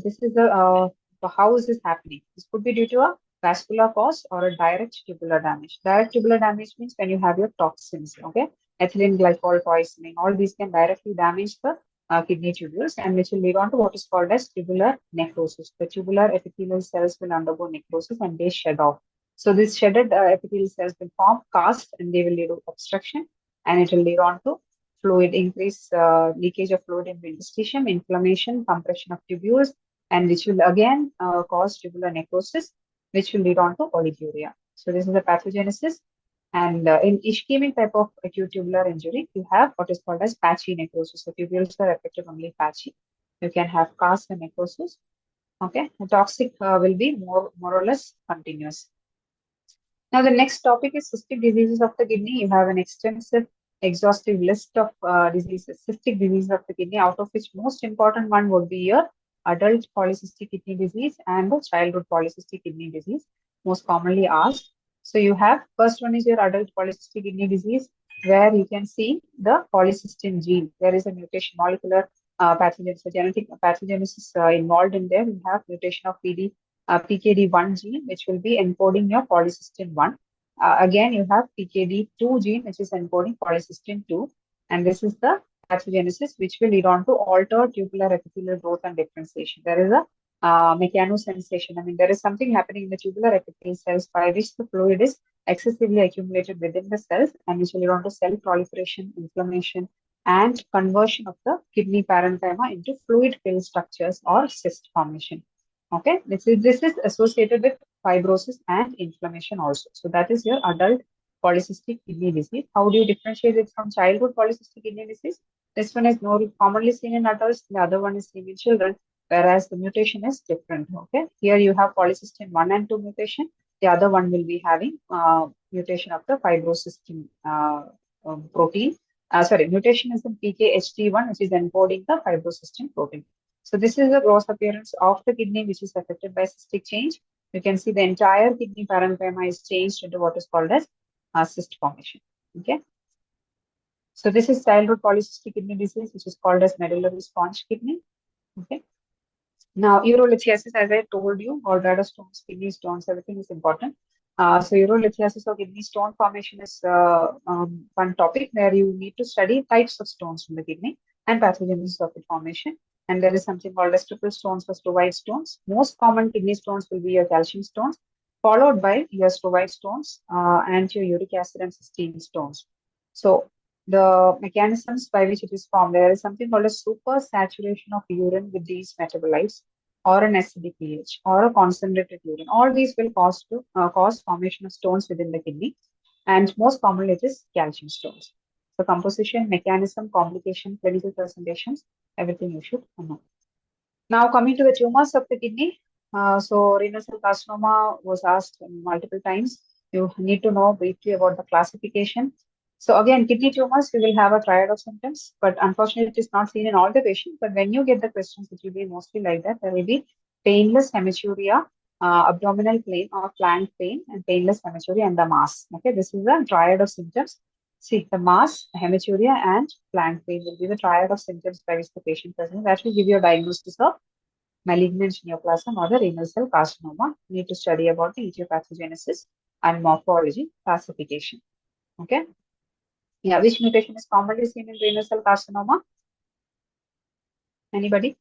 this is the how is this happening? This could be due to a vascular cause or a direct tubular damage. Direct tubular damage means when you have your toxins, okay, ethylene glycol poisoning, all these can directly damage the kidney tubules, and which will lead on to what is called as tubular necrosis. The tubular epithelial cells will undergo necrosis and they shed off. So these shedded epithelial cells will form cast and they will lead to obstruction, and it will lead on to fluid increase, leakage of fluid in the interstitium, inflammation, compression of tubules, and which will again cause tubular necrosis, which will lead on to oliguria. So this is the pathogenesis. And in ischemic type of acute tubular injury, you have what is called as patchy necrosis. The tubules are affected only patchy. You can have cast and necrosis. Okay, the toxic will be more or less continuous. Now, the next topic is cystic diseases of the kidney. You have an extensive, exhaustive list of diseases, cystic diseases of the kidney, out of which most important one would be your adult polycystic kidney disease and the childhood polycystic kidney disease, most commonly asked. So you have, first one is your adult polycystic kidney disease, where you can see the polycystin gene. There is a mutation, molecular pathogenesis, so genetic pathogenesis involved in there. You have mutation of PKD1 gene, which will be encoding your polycystin 1. Again, you have PKD2 gene, which is encoding polycystin 2. And this is the pathogenesis, which will lead on to altered tubular epithelial growth and differentiation. There is a mechanosensation. I mean, there is something happening in the tubular epithelial cells by which the fluid is excessively accumulated within the cells, and which will lead on to cell proliferation, inflammation, and conversion of the kidney parenchyma into fluid-filled structures or cyst formation. Okay, this is associated with fibrosis and inflammation also. So that is your adult polycystic kidney disease. How do you differentiate it from childhood polycystic kidney disease? This one is more commonly seen in adults, the other one is seen in children, whereas the mutation is different. Okay, here you have polycystin 1 and 2 mutation. The other one will be having mutation of the fibrocystin protein. Sorry, mutation is in PKHT1, which is encoding the fibrocystin protein. So this is the gross appearance of the kidney, which is affected by cystic change. You can see the entire kidney parenchyma is changed into what is called as cyst formation. Okay. So this is childhood polycystic kidney disease, which is called as medullary sponge kidney. Okay. Now, urolithiasis, as I told you, gallbladder stones, kidney stones, everything is important. So urolithiasis or kidney stone formation is one topic where you need to study types of stones in the kidney and pathogenesis of the formation. And there is something called as triple stones or stovite stones. Most common kidney stones will be your calcium stones, followed by your stovite stones and your uric acid and cysteine stones. So the mechanisms by which it is formed, there is something called a super saturation of urine with these metabolites. or an acidic pH or a concentrated urine. All these will cause formation of stones within the kidney, and most commonly it is calcium stones. So composition, mechanism, complication, clinical presentations, everything you should know. Now coming to the tumors of the kidney. So renal cell carcinoma was asked multiple times. You need to know briefly about the classification. So again, kidney tumors, you will have a triad of symptoms, but unfortunately it is not seen in all the patients. But when you get the questions, it will be mostly like that. There will be painless hematuria, abdominal pain or flank pain, and painless hematuria and the mass. Okay, this is the triad of symptoms. See, the mass, hematuria, and flank pain will be the triad of symptoms by which the patient presents. That will give you a diagnosis of malignant neoplasm or the renal cell carcinoma. You need to study about the etiopathogenesis and morphology classification. Okay. Yeah, which mutation is commonly seen in renal cell carcinoma? Anybody?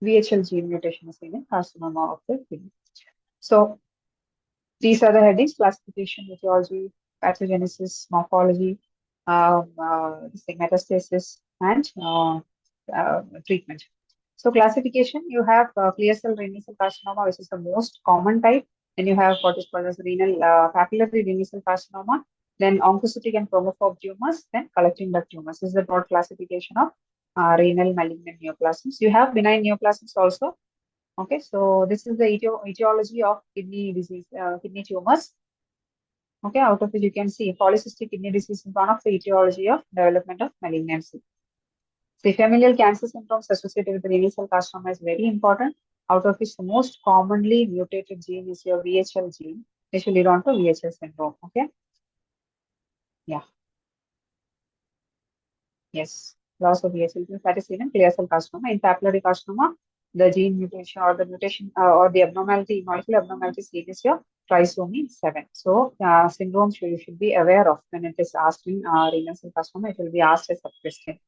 VHL gene mutation is seen in carcinoma of the kidney. So these are the headings: classification, etiology, pathogenesis, morphology, metastasis, and treatment. So classification, you have clear cell renal cell carcinoma, which is the most common type. Then you have what is called as renal papillary renal cell carcinoma. Then oncocytic and chromophobe tumors. Then collecting duct tumors. This is the broad classification of renal malignant neoplasms. You have benign neoplasms also. Okay, so this is the etiology of kidney disease, kidney tumors. Okay, out of it you can see polycystic kidney disease is one of the etiology of development of malignancy. The familial cancer symptoms associated with renal cell carcinoma is very important, out of which the most commonly mutated gene is your VHL gene, which will lead on to VHL syndrome. Okay. Yeah. Yes. Loss of VHL gene, that is seen in clear cell carcinoma. In papillary carcinoma, the gene mutation or the mutation or the abnormality, molecular abnormality seen is your trisomy 7. So, syndrome you should be aware of when it is asked in renal cell carcinoma. It will be asked as a question.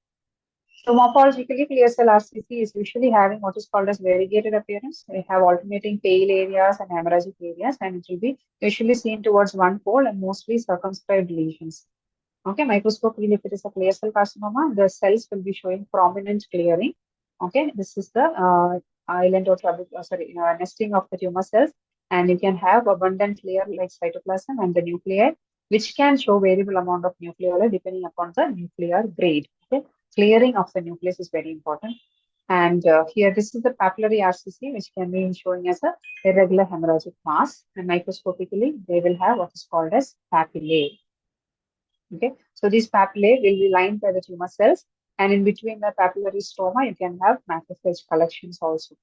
So morphologically, clear cell RCC is usually having what is called as variegated appearance. We have alternating pale areas and hemorrhagic areas, and it will be usually seen towards one pole and mostly circumscribed lesions. Okay, microscopically, if it is a clear cell carcinoma, the cells will be showing prominent clearing. Okay, this is the island or nesting of the tumor cells, and you can have abundant layer like cytoplasm and the nuclei, which can show variable amount of nucleoli depending upon the nuclear grade. Okay, clearing of the nucleus is very important. And here, this is the papillary RCC, which can be showing as a irregular hemorrhagic mass. And microscopically, they will have what is called as papillae. Okay, so these papillae will be lined by the tumor cells, and in between the papillary stroma, you can have macrophage collections also.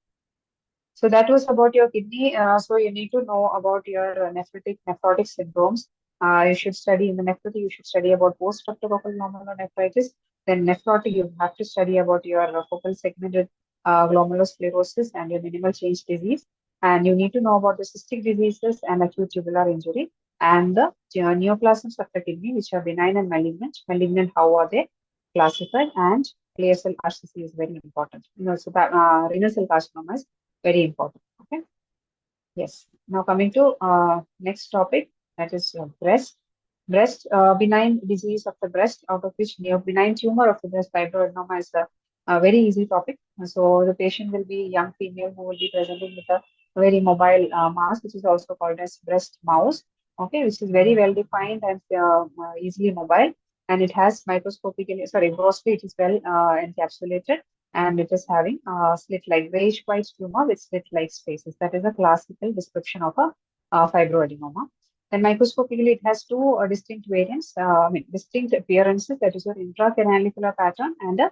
So that was about your kidney. So you need to know about your nephrotic syndromes. You should study in the nephrotic. You should study about post-streptococcal glomerulonephritis. Then nephrotic, you have to study about your focal segmented glomulosclerosis and your minimal change disease. And you need to know about the cystic diseases and acute tubular injury and the neoplasms of the kidney, which are benign and malignant. Malignant, how are they classified? And clear cell RCC is very important. So that renal cell carcinoma is very important. Okay. Yes. Now coming to next topic, that is breast. Breast benign disease of the breast, out of which benign tumor of the breast fibroadenoma is a very easy topic. So the patient will be a young female who will be presenting with a very mobile mass, which is also called as breast mouse. Okay, which is very well defined and easily mobile, and it has microscopically, sorry, grossly it is well encapsulated, and it is having slit-like grayish white tumor with slit-like spaces. That is a classical description of a fibroadenoma. Then microscopically, it has two distinct variants, distinct appearances. That is your intracanalicular pattern and a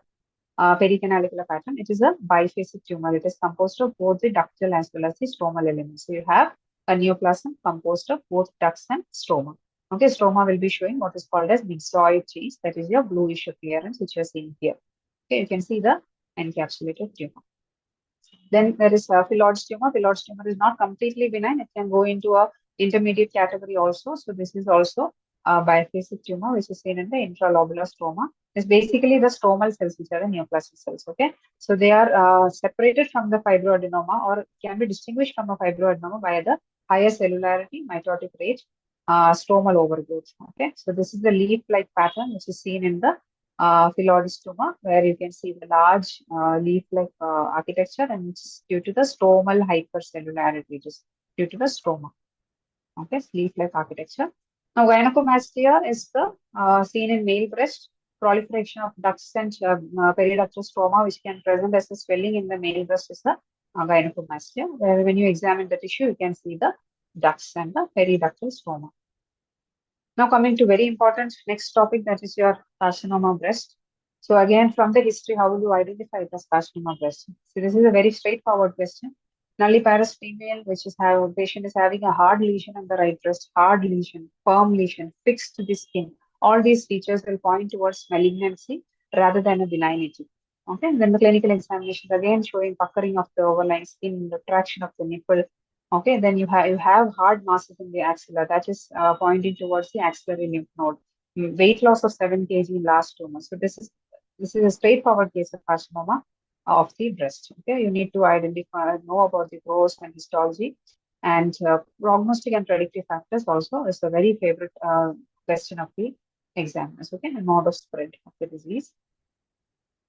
pericanalicular pattern. It is a biphasic tumor. It is composed of both the ductal as well as the stromal elements. So you have a neoplasm composed of both ducts and stroma. Okay, stroma will be showing what is called as myxoid change. That is your bluish appearance, which you are seeing here. Okay, you can see the encapsulated tumor. Then there is a phyllodes tumor. Phyllodes tumor is not completely benign. It can go into a intermediate category also. So this is also a biphasic tumor, which is seen in the intralobular stroma. It's basically the stromal cells, which are the neoplastic cells. Okay, so they are separated from the fibroadenoma, or can be distinguished from a fibroadenoma by the higher cellularity, mitotic rate, stromal overgrowth. Okay, so this is the leaf-like pattern, which is seen in the phyllodes where you can see the large leaf-like architecture, and it's due to the stromal hypercellularity, it is due to the stroma. Okay, leaf-like architecture. Now, gynecomastia is the seen in male breast, proliferation of ducts and periductal stroma, which can present as a swelling in the male breast is the gynecomastia, where when you examine the tissue, you can see the ducts and the periductal stroma. Now coming to very important next topic, that is your carcinoma breast. So again, from the history, how will you identify it as carcinoma breast? So this is a very straightforward question. Nulliparous female, which is have patient is having a hard lesion on the right breast, hard lesion, firm lesion, fixed to the skin. All these features will point towards malignancy rather than a benignity. Okay, and then the clinical examination again showing puckering of the overlying skin, retraction of the nipple. Okay, then you have hard masses in the axilla that is pointing towards the axillary lymph node. Weight loss of 7 kg in last 2 months. So this is a straightforward case of carcinoma of the breast. Okay, you need to know about the pros and histology, and prognostic and predictive factors also is a very favorite question of the examiners. Okay, and mode of spread of the disease.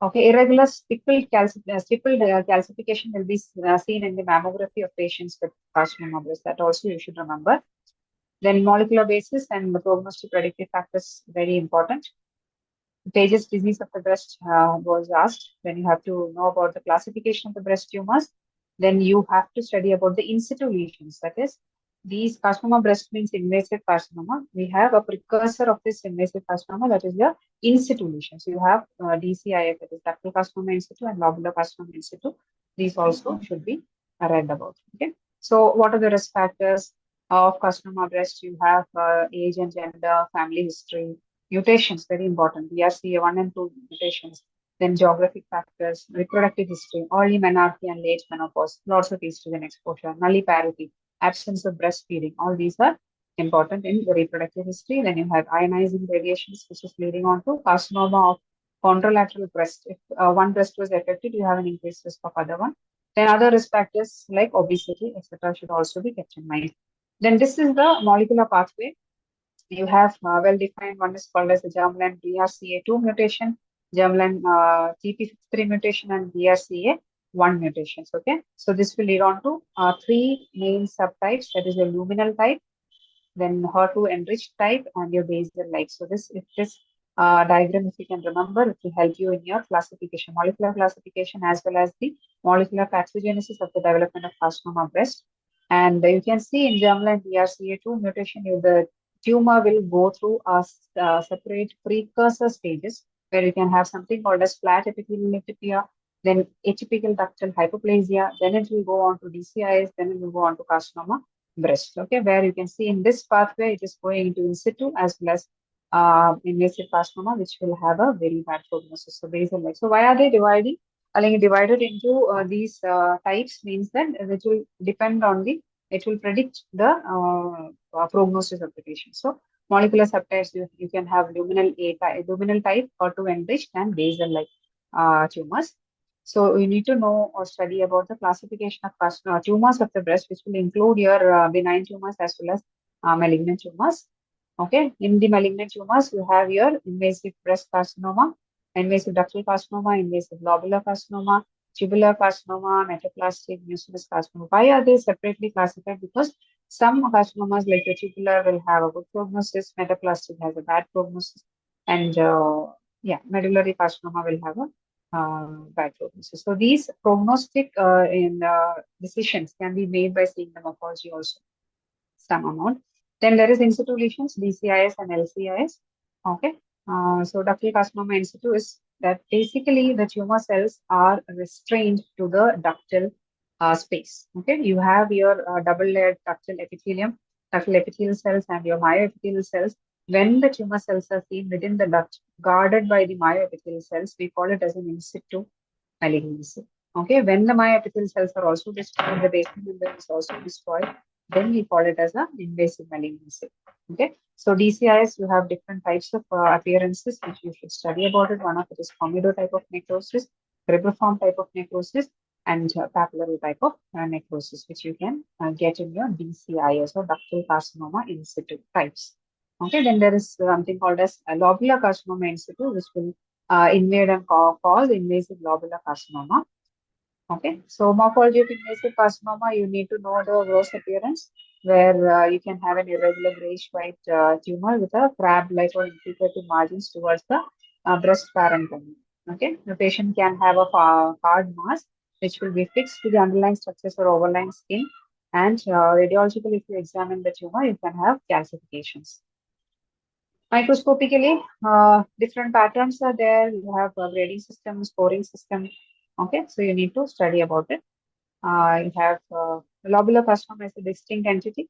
Okay, irregular stippled calcification will be seen in the mammography of patients with carcinoma breast. That also you should remember. Then molecular basis and the prognostic predictive factors very important. Page's disease of the breast was asked. Then you have to know about the classification of the breast tumors. Then you have to study about the in situ lesions. That is, these carcinoma breast means invasive carcinoma. We have a precursor of this invasive carcinoma, that is the in situ lesions. You have DCIF, that is ductal carcinoma in situ, and lobular carcinoma in situ. These also should be read about. Okay. So, what are the risk factors of carcinoma breast? You have age and gender, family history, mutations, very important. BRCA1 and 2 mutations. Then geographic factors, reproductive history, early menarche and late menopause, lots of estrogen exposure, nulliparity, absence of breastfeeding. All these are important in the reproductive history. Then you have ionizing radiations, which is leading on to carcinoma of contralateral breast. If one breast was affected, you have an increased risk of other one. Then other risk factors like obesity, etc., should also be kept in mind. Then this is the molecular pathway. You have well-defined one is called as the germline BRCA2 mutation, germline TP53 mutation, and BRCA1 mutations. Okay, so this will lead on to three main subtypes. That is the luminal type, then HER2 enriched type, and your basal like. So this diagram, if you can remember, it will help you in your classification, molecular classification, as well as the molecular pathogenesis of the development of carcinoma breast. And you can see in germline BRCA2 mutation, the tumor will go through a separate precursor stages where you can have something called as flat epithelial neutropenia, then atypical ductal hypoplasia, then it will go on to DCIS, then it will go on to carcinoma breast. Okay, where you can see in this pathway, it is going into in situ as well as invasive carcinoma, which will have a very bad prognosis. So basal like. So why are they dividing? Divided into these types means that it will depend on it will predict the prognosis of the patient. So molecular subtypes, you can have luminal type, or to enriched, and basal like tumors. So you need to know or study about the classification of tumors of the breast, which will include your benign tumors as well as malignant tumors. Okay, in the malignant tumors, you have your invasive breast carcinoma, invasive ductal carcinoma, invasive lobular carcinoma, tubular carcinoma, metaplastic, mucinous carcinoma. Why are they separately classified? Because some carcinomas like the tubular will have a good prognosis, metaplastic has a bad prognosis, and medullary carcinoma will have a bad prognosis. So these prognostic decisions can be made by seeing the morphology also, some amount. Then there is in situ lesions, DCIS and LCIS. Okay. So ductal carcinoma in situ is that basically the tumor cells are restrained to the ductal space. Okay. You have your double-layered ductal epithelium, ductal epithelial cells, and your myoepithelial cells. When the tumor cells are seen within the duct, guarded by the myoepithelial cells, we call it as an in situ malignancy. Okay, when the myoepithelial cells are also destroyed, the basement membrane is also destroyed, then we call it as an invasive malignancy. Okay, so DCIS, you have different types of appearances which you should study about it. One of it is comedo type of necrosis, cribriform type of necrosis, and papillary type of necrosis, which you can get in your DCIS or ductal carcinoma in situ types. Okay, then there is something called as a lobular carcinoma in situ, which will invade and cause invasive lobular carcinoma. Okay, so morphology of invasive carcinoma, you need to know the gross appearance, where you can have an irregular grayish white tumor with a crab-like or infiltrative margins towards the breast parenchyma. Okay, the patient can have a hard mass which will be fixed to the underlying structures or overlying skin, and radiologically, if you examine the tumor, you can have calcifications. Microscopically, different patterns are there. You have a grading system, scoring system. Okay, so you need to study about it. You have lobular carcinoma as a distinct entity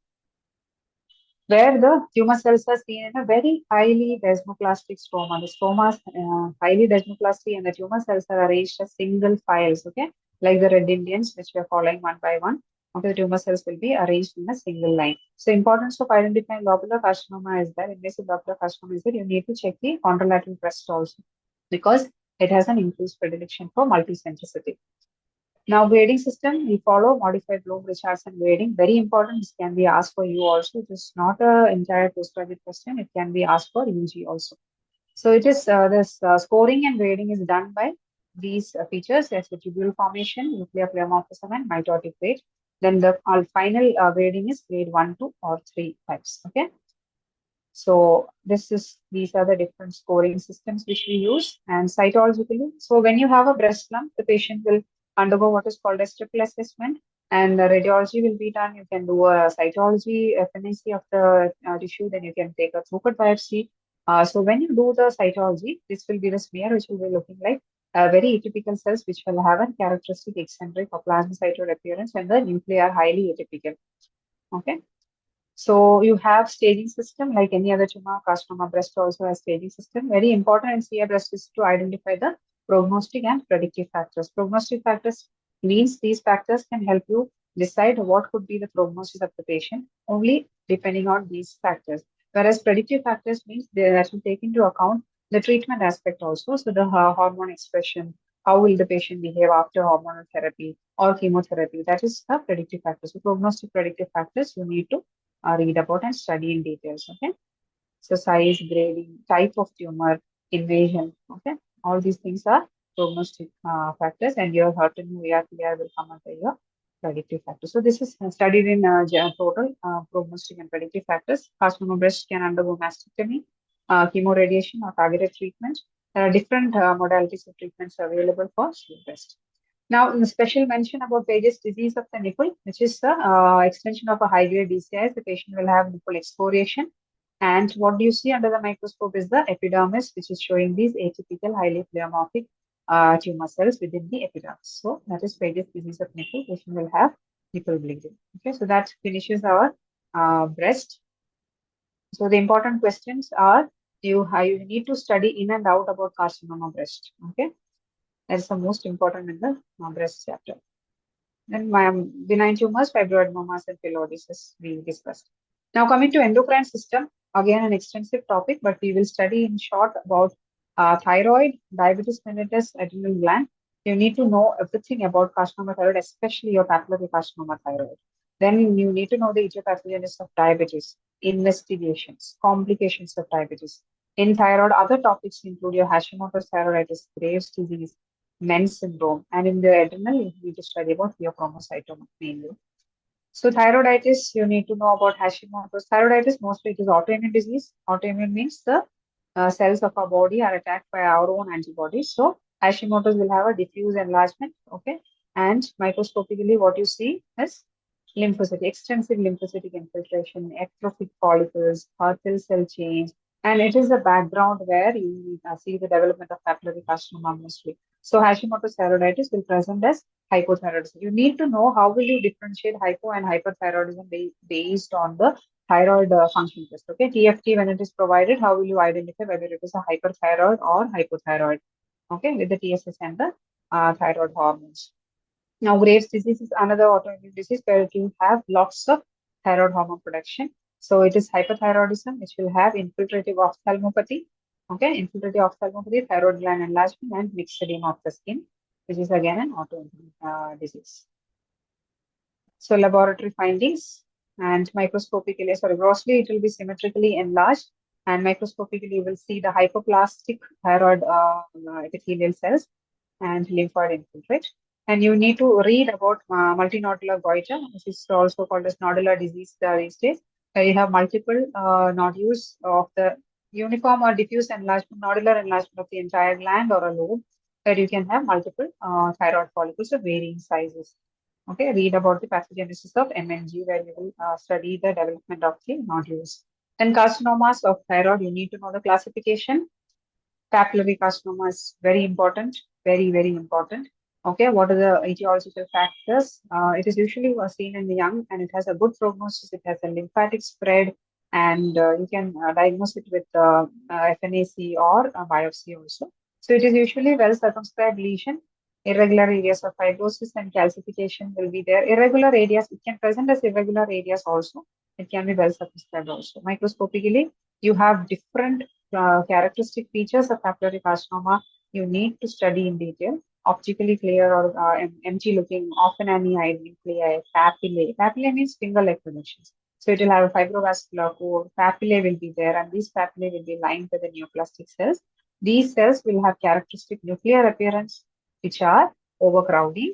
where the tumor cells are seen in a very highly desmoplastic stroma. The stroma is highly desmoplastic and the tumor cells are arranged as single files, okay, like the red Indians, which we are following one by one. Okay, the tumor cells will be arranged in a single line. So, importance of identifying lobular carcinoma is that invasive lobular carcinoma is that you need to check the contralateral breast also because it has an increased predilection for multicentricity. Now, grading system, we follow modified Bloom-Richardson grading. Very important. This can be asked for you also. It is not an entire postgraduate question. It can be asked for UG also. So it is this scoring and grading is done by these features as the tubule formation, nuclear pleomorphism, and mitotic rate. Then the final grading is grade 1, 2, or 3 types. Okay. So these are the different scoring systems which we use and cytologically. So when you have a breast lump, the patient will undergo what is called a triple assessment and the radiology will be done. You can do a cytology, FNAC of the tissue, then you can take a throughput biopsy. So when you do the cytology, this will be the smear which will be looking like very atypical cells which will have a characteristic eccentric or plasmacytoid appearance and the nuclei are highly atypical. Okay. So you have staging system like any other tumor, carcinoma breast also has staging system. Very important in CA breast is to identify the prognostic and predictive factors. Prognostic factors means these factors can help you decide what could be the prognosis of the patient only depending on these factors. Whereas predictive factors means they that will take into account the treatment aspect also. So the hormone expression, how will the patient behave after hormonal therapy or chemotherapy? That is the predictive factors. So prognostic predictive factors you need to read about and study in details. Okay. So size, grading, type of tumor, invasion. Okay. All these things are prognostic factors, and your Herten VRPR will come under your predictive factors. So this is studied in total prognostic and predictive factors. Carcinoma breast can undergo mastectomy, chemoradiation, or targeted treatment. There are different modalities of treatments available for breast. Now, in special mention about Paget's disease of the nipple, which is the extension of a high-grade DCI, the patient will have nipple excoriation. And what do you see under the microscope is the epidermis, which is showing these atypical, highly pleomorphic tumor cells within the epidermis. So that is Paget's disease of nipple. Patient will have nipple bleeding. Okay, so that finishes our breast. So the important questions are: you need to study in and out about carcinoma breast. Okay, that's the most important in the breast chapter. Then benign tumors, fibroadenomas, and pyloidosis we discussed. Now coming to endocrine system, again an extensive topic, but we will study in short about thyroid, diabetes mellitus, adrenal gland. You need to know everything about carcinoma thyroid, especially your papillary carcinoma thyroid. Then you need to know the etiopathogenesis of diabetes, investigations, complications of diabetes. In thyroid, other topics include your Hashimoto's thyroiditis, Graves' disease, Men's syndrome, and in the adrenal, you need to study about pheochromocytoma mainly. So thyroiditis, you need to know about Hashimoto's thyroiditis. Mostly it is autoimmune disease. Autoimmune means the cells of our body are attacked by our own antibodies. So Hashimoto's will have a diffuse enlargement, okay? And microscopically, what you see is lymphocytic, extensive lymphocytic infiltration, ectrophic follicles, Hurtl cell change, and it is the background where you see the development of papillary carcinoma mostly. So Hashimoto's thyroiditis will present as hypothyroidism. You need to know how will you differentiate hypo and hyperthyroidism based on the thyroid function test. Okay, TFT when it is provided, how will you identify whether it is a hyperthyroid or hypothyroid? Okay, with the TSS and the thyroid hormones. Now, Graves' disease is another autoimmune disease where you have lots of thyroid hormone production. So it is hyperthyroidism, which will have infiltrative ophthalmopathy. Okay, infiltrative ophthalmopathy, thyroid gland enlargement, and mixed edema of the skin, which is again an autoimmune disease. So laboratory findings and microscopically, sorry, grossly it will be symmetrically enlarged and microscopically you will see the hypoplastic thyroid epithelial cells and lymphoid infiltrate. And you need to read about multinodular goiter, which is also called as nodular disease these days, where you have multiple nodules of the uniform or diffuse enlargement, nodular enlargement of the entire gland or a lobe, where you can have multiple thyroid follicles of varying sizes. Okay, read about the pathogenesis of MNG, where you will study the development of the nodules. Then carcinomas of thyroid, you need to know the classification. Papillary carcinoma is very important, very, very important. Okay, what are the etiological factors? It is usually seen in the young and it has a good prognosis. It has a lymphatic spread, and you can diagnose it with FNAC or biopsy also. So it is usually well circumscribed lesion. Irregular areas of fibrosis and calcification will be there. Irregular areas, it can present as irregular areas also. It can be well circumscribed also. Microscopically, you have different characteristic features of papillary carcinoma you need to study in detail. Optically clear or empty looking, often aniline nuclei, papillae. Papillae means finger-like projections. So it will have a fibrovascular core, papillae will be there, and these papillae will be lined with the neoplastic cells. These cells will have characteristic nuclear appearance, which are overcrowding,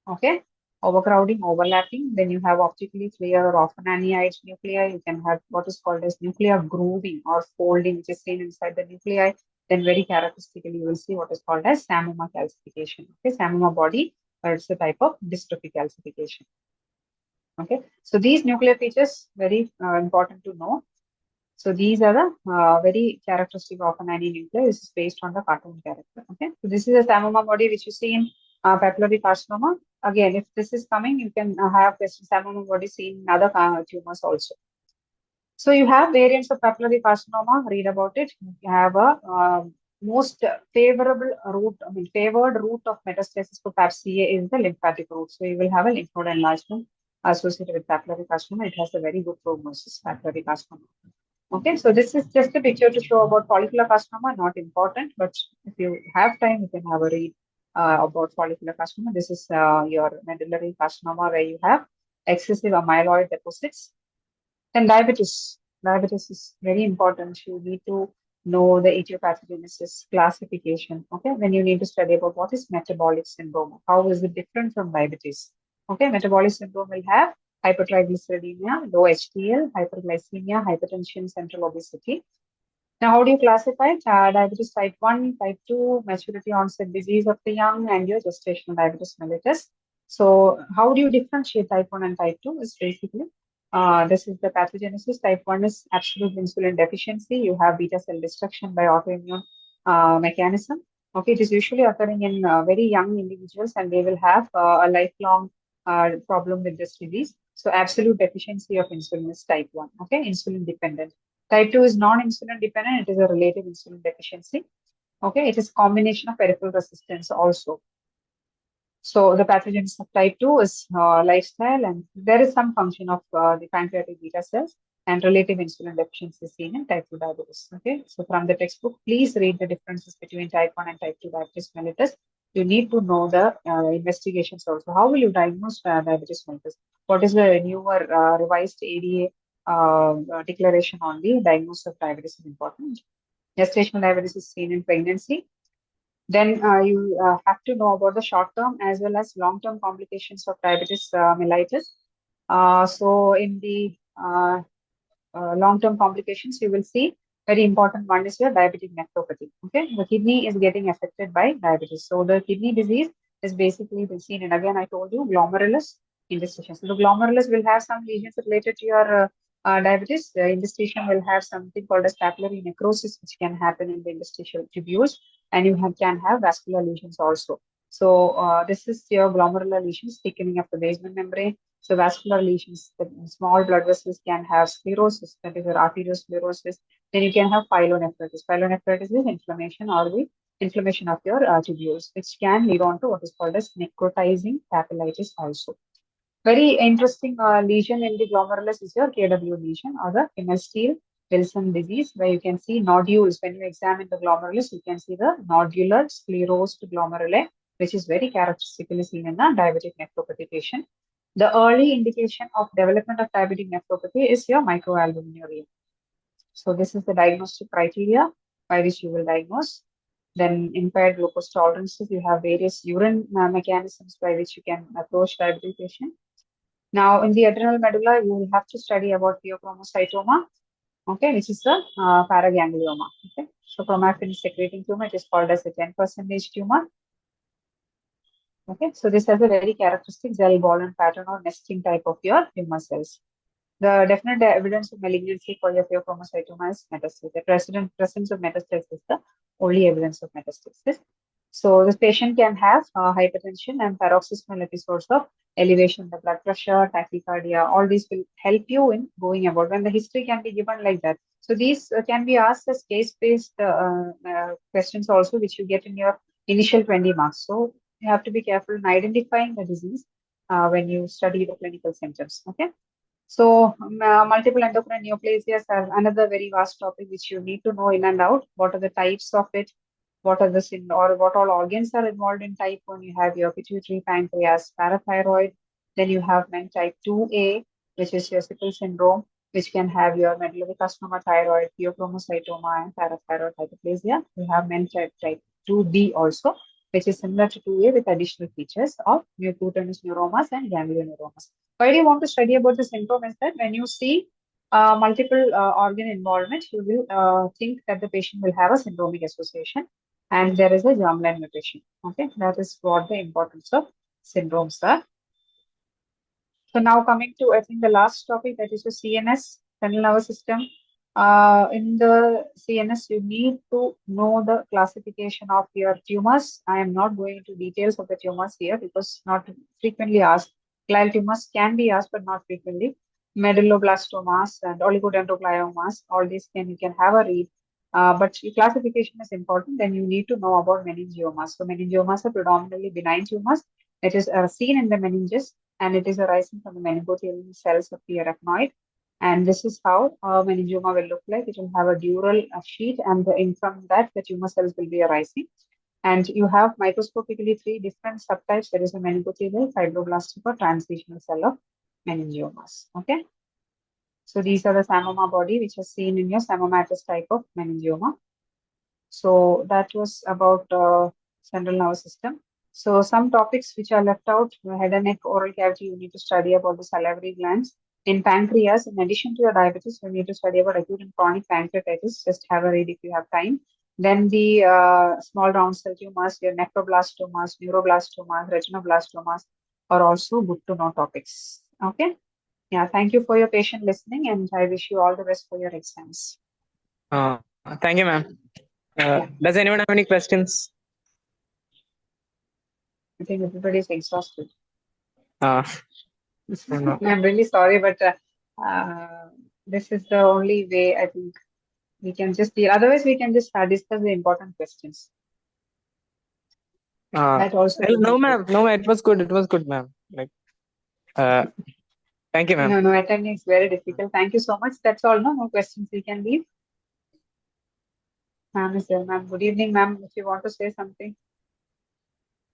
okay, overcrowding, overlapping. Then you have optically clear or often aniline nuclei. You can have what is called as nuclear grooving or folding, which is seen inside the nuclei. Then very characteristically, you will see what is called as Samoma calcification. Okay, Samoma body, or it's a type of dystrophic calcification. Okay, so these nuclear features very important to know. So these are the very characteristic of an nucleus. This is based on the cartoon character. Okay, so this is a Samoma body which you see in papillary carcinoma. Again, if this is coming, you can have this Samoma body seen in other tumors also. So you have variants of papillary carcinoma. Read about it. You have a most favorable route, I mean favored route of metastasis for PAPCA is the lymphatic route. So you will have a lymph node enlargement associated with papillary carcinoma. It has a very good prognosis, papillary carcinoma. Okay, so this is just a picture to show about follicular carcinoma, not important, but if you have time, you can have a read about follicular carcinoma. This is your medullary carcinoma where you have excessive amyloid deposits. And diabetes. Diabetes is very important. You need to know the etiopathogenesis classification. Okay, then you need to study about what is metabolic syndrome. How is it different from diabetes? Okay, metabolic syndrome will have hypertriglyceridemia, low HDL, hyperglycemia, hypertension, central obesity. Now, how do you classify it? Diabetes type 1, type 2, maturity onset disease of the young, and your gestational diabetes mellitus. So, how do you differentiate type 1 and type 2? Is basically this is the pathogenesis. Type 1 is absolute insulin deficiency. You have beta cell destruction by autoimmune mechanism. Okay, it is usually occurring in very young individuals, and they will have a lifelong problem with this disease. So, absolute deficiency of insulin is type 1. Okay, insulin dependent. Type 2 is non-insulin dependent. It is a relative insulin deficiency. Okay, it is combination of peripheral resistance also. So the pathogens of type 2 is lifestyle, and there is some function of the pancreatic beta cells and relative insulin deficiency seen in type 2 diabetes. Okay, so from the textbook, please read the differences between type 1 and type 2 diabetes mellitus. You need to know the investigations also. How will you diagnose diabetes mellitus? What is the newer revised ADA declaration on the diagnosis of diabetes is important. Gestational diabetes is seen in pregnancy. Then you have to know about the short-term as well as long-term complications of diabetes mellitus. So in the long-term complications, you will see very important one is your diabetic nephropathy. Okay, the kidney is getting affected by diabetes. So the kidney disease is basically been seen, and again I told you glomerulus interstitium. So the glomerulus will have some lesions related to your diabetes. The interstitium will have something called as papillary necrosis, which can happen in the interstitial tubules, and you can have vascular lesions also. So this is your glomerular lesions thickening of the basement membrane. So vascular lesions, the small blood vessels can have sclerosis, that is arteriosclerosis. Then you can have pyelonephritis. Pyelonephritis is inflammation or the inflammation of your tubules, which can lead on to what is called as necrotizing papillitis also. Very interesting lesion in the glomerulus is your KW lesion or the Kimmel-Steele Wilson disease, where you can see nodules. When you examine the glomerulus, you can see the nodular sclerosed glomeruli, which is very characteristically seen in a diabetic nephropathy patient. The early indication of development of diabetic nephropathy is your microalbuminuria. So this is the diagnostic criteria by which you will diagnose. Then impaired glucose tolerances, you have various urine mechanisms by which you can approach diabetic patient. Now in the adrenal medulla, you will have to study about pheochromocytoma, okay, which is the paraganglioma. Okay, so chromatin secreting tumor, it is called as a 10% tumor. Okay, so this has a very characteristic gel ball and pattern or nesting type of your tumor cells. The definite evidence of malignancy for your pheochromocytoma is metastasis. The presence of metastasis is the only evidence of metastasis. So this patient can have hypertension and paroxysmal episodes of elevation in the blood pressure, tachycardia. All these will help you in going about when the history can be given like that. So these can be asked as case-based questions also, which you get in your initial 20 marks. So you have to be careful in identifying the disease when you study the clinical symptoms. Okay. So, multiple endocrine neoplasias are another very vast topic which you need to know in and out. What are the types of it? What are the or what all organs are involved in type 1? You have your pituitary, pancreas, parathyroid. Then you have men type 2A, which is your sickle syndrome, which can have your medullary carcinoma, thyroid, pheochromocytoma, and parathyroid hyperplasia. You have men type 2B also, which is similar to 2A with additional features of mucocutaneous neuromas and ganglioneuromas. Why do you want to study about the syndrome is that when you see multiple organ involvement, you will think that the patient will have a syndromic association and there is a germline mutation. Okay, that is what the importance of syndromes are. So now coming to, I think, the last topic, that is the CNS, central nervous system. In the CNS, you need to know the classification of your tumors. I am not going into details of the tumors here because not frequently asked. Glial tumors can be asked, but not frequently. Medulloblastomas and oligodendrogliomas, all these you can have a read. But classification is important. Then you need to know about meningiomas. So meningiomas are predominantly benign tumors. It is seen in the meninges and it is arising from the meningothelial cells of the arachnoid. And this is how meningioma will look like. It will have a dural sheet, and from that, the tumor cells will be arising. And you have microscopically three different subtypes. There is a meningothelial, fibroblastic, or transitional cell of meningiomas. Okay. So these are the Samoma body, which is seen in your Samomatous type of meningioma. So that was about central nervous system. So some topics which are left out, head and neck, oral cavity, you need to study about the salivary glands. In pancreas, in addition to your diabetes, you need to study about acute and chronic pancreatitis. Just have a read if you have time. Then the small round cell tumors, your necroblastomas, neuroblastomas, retinoblastomas are also good to know topics. Okay. Yeah, thank you for your patient listening, and I wish you all the best for your exams. Thank you, ma'am. Yeah. Does anyone have any questions? I think everybody is exhausted. No. I'm really sorry, but this is the only way I think we can just deal. Otherwise, we can just discuss the important questions. That also will No, be ma'am. good. No, it was good. It was good, ma'am. Like, thank you, ma'am. No, attending is very difficult. Thank you so much. That's all. No questions. We can leave. Ma'am is there. Ma'am, good evening, ma'am. If you want to say something.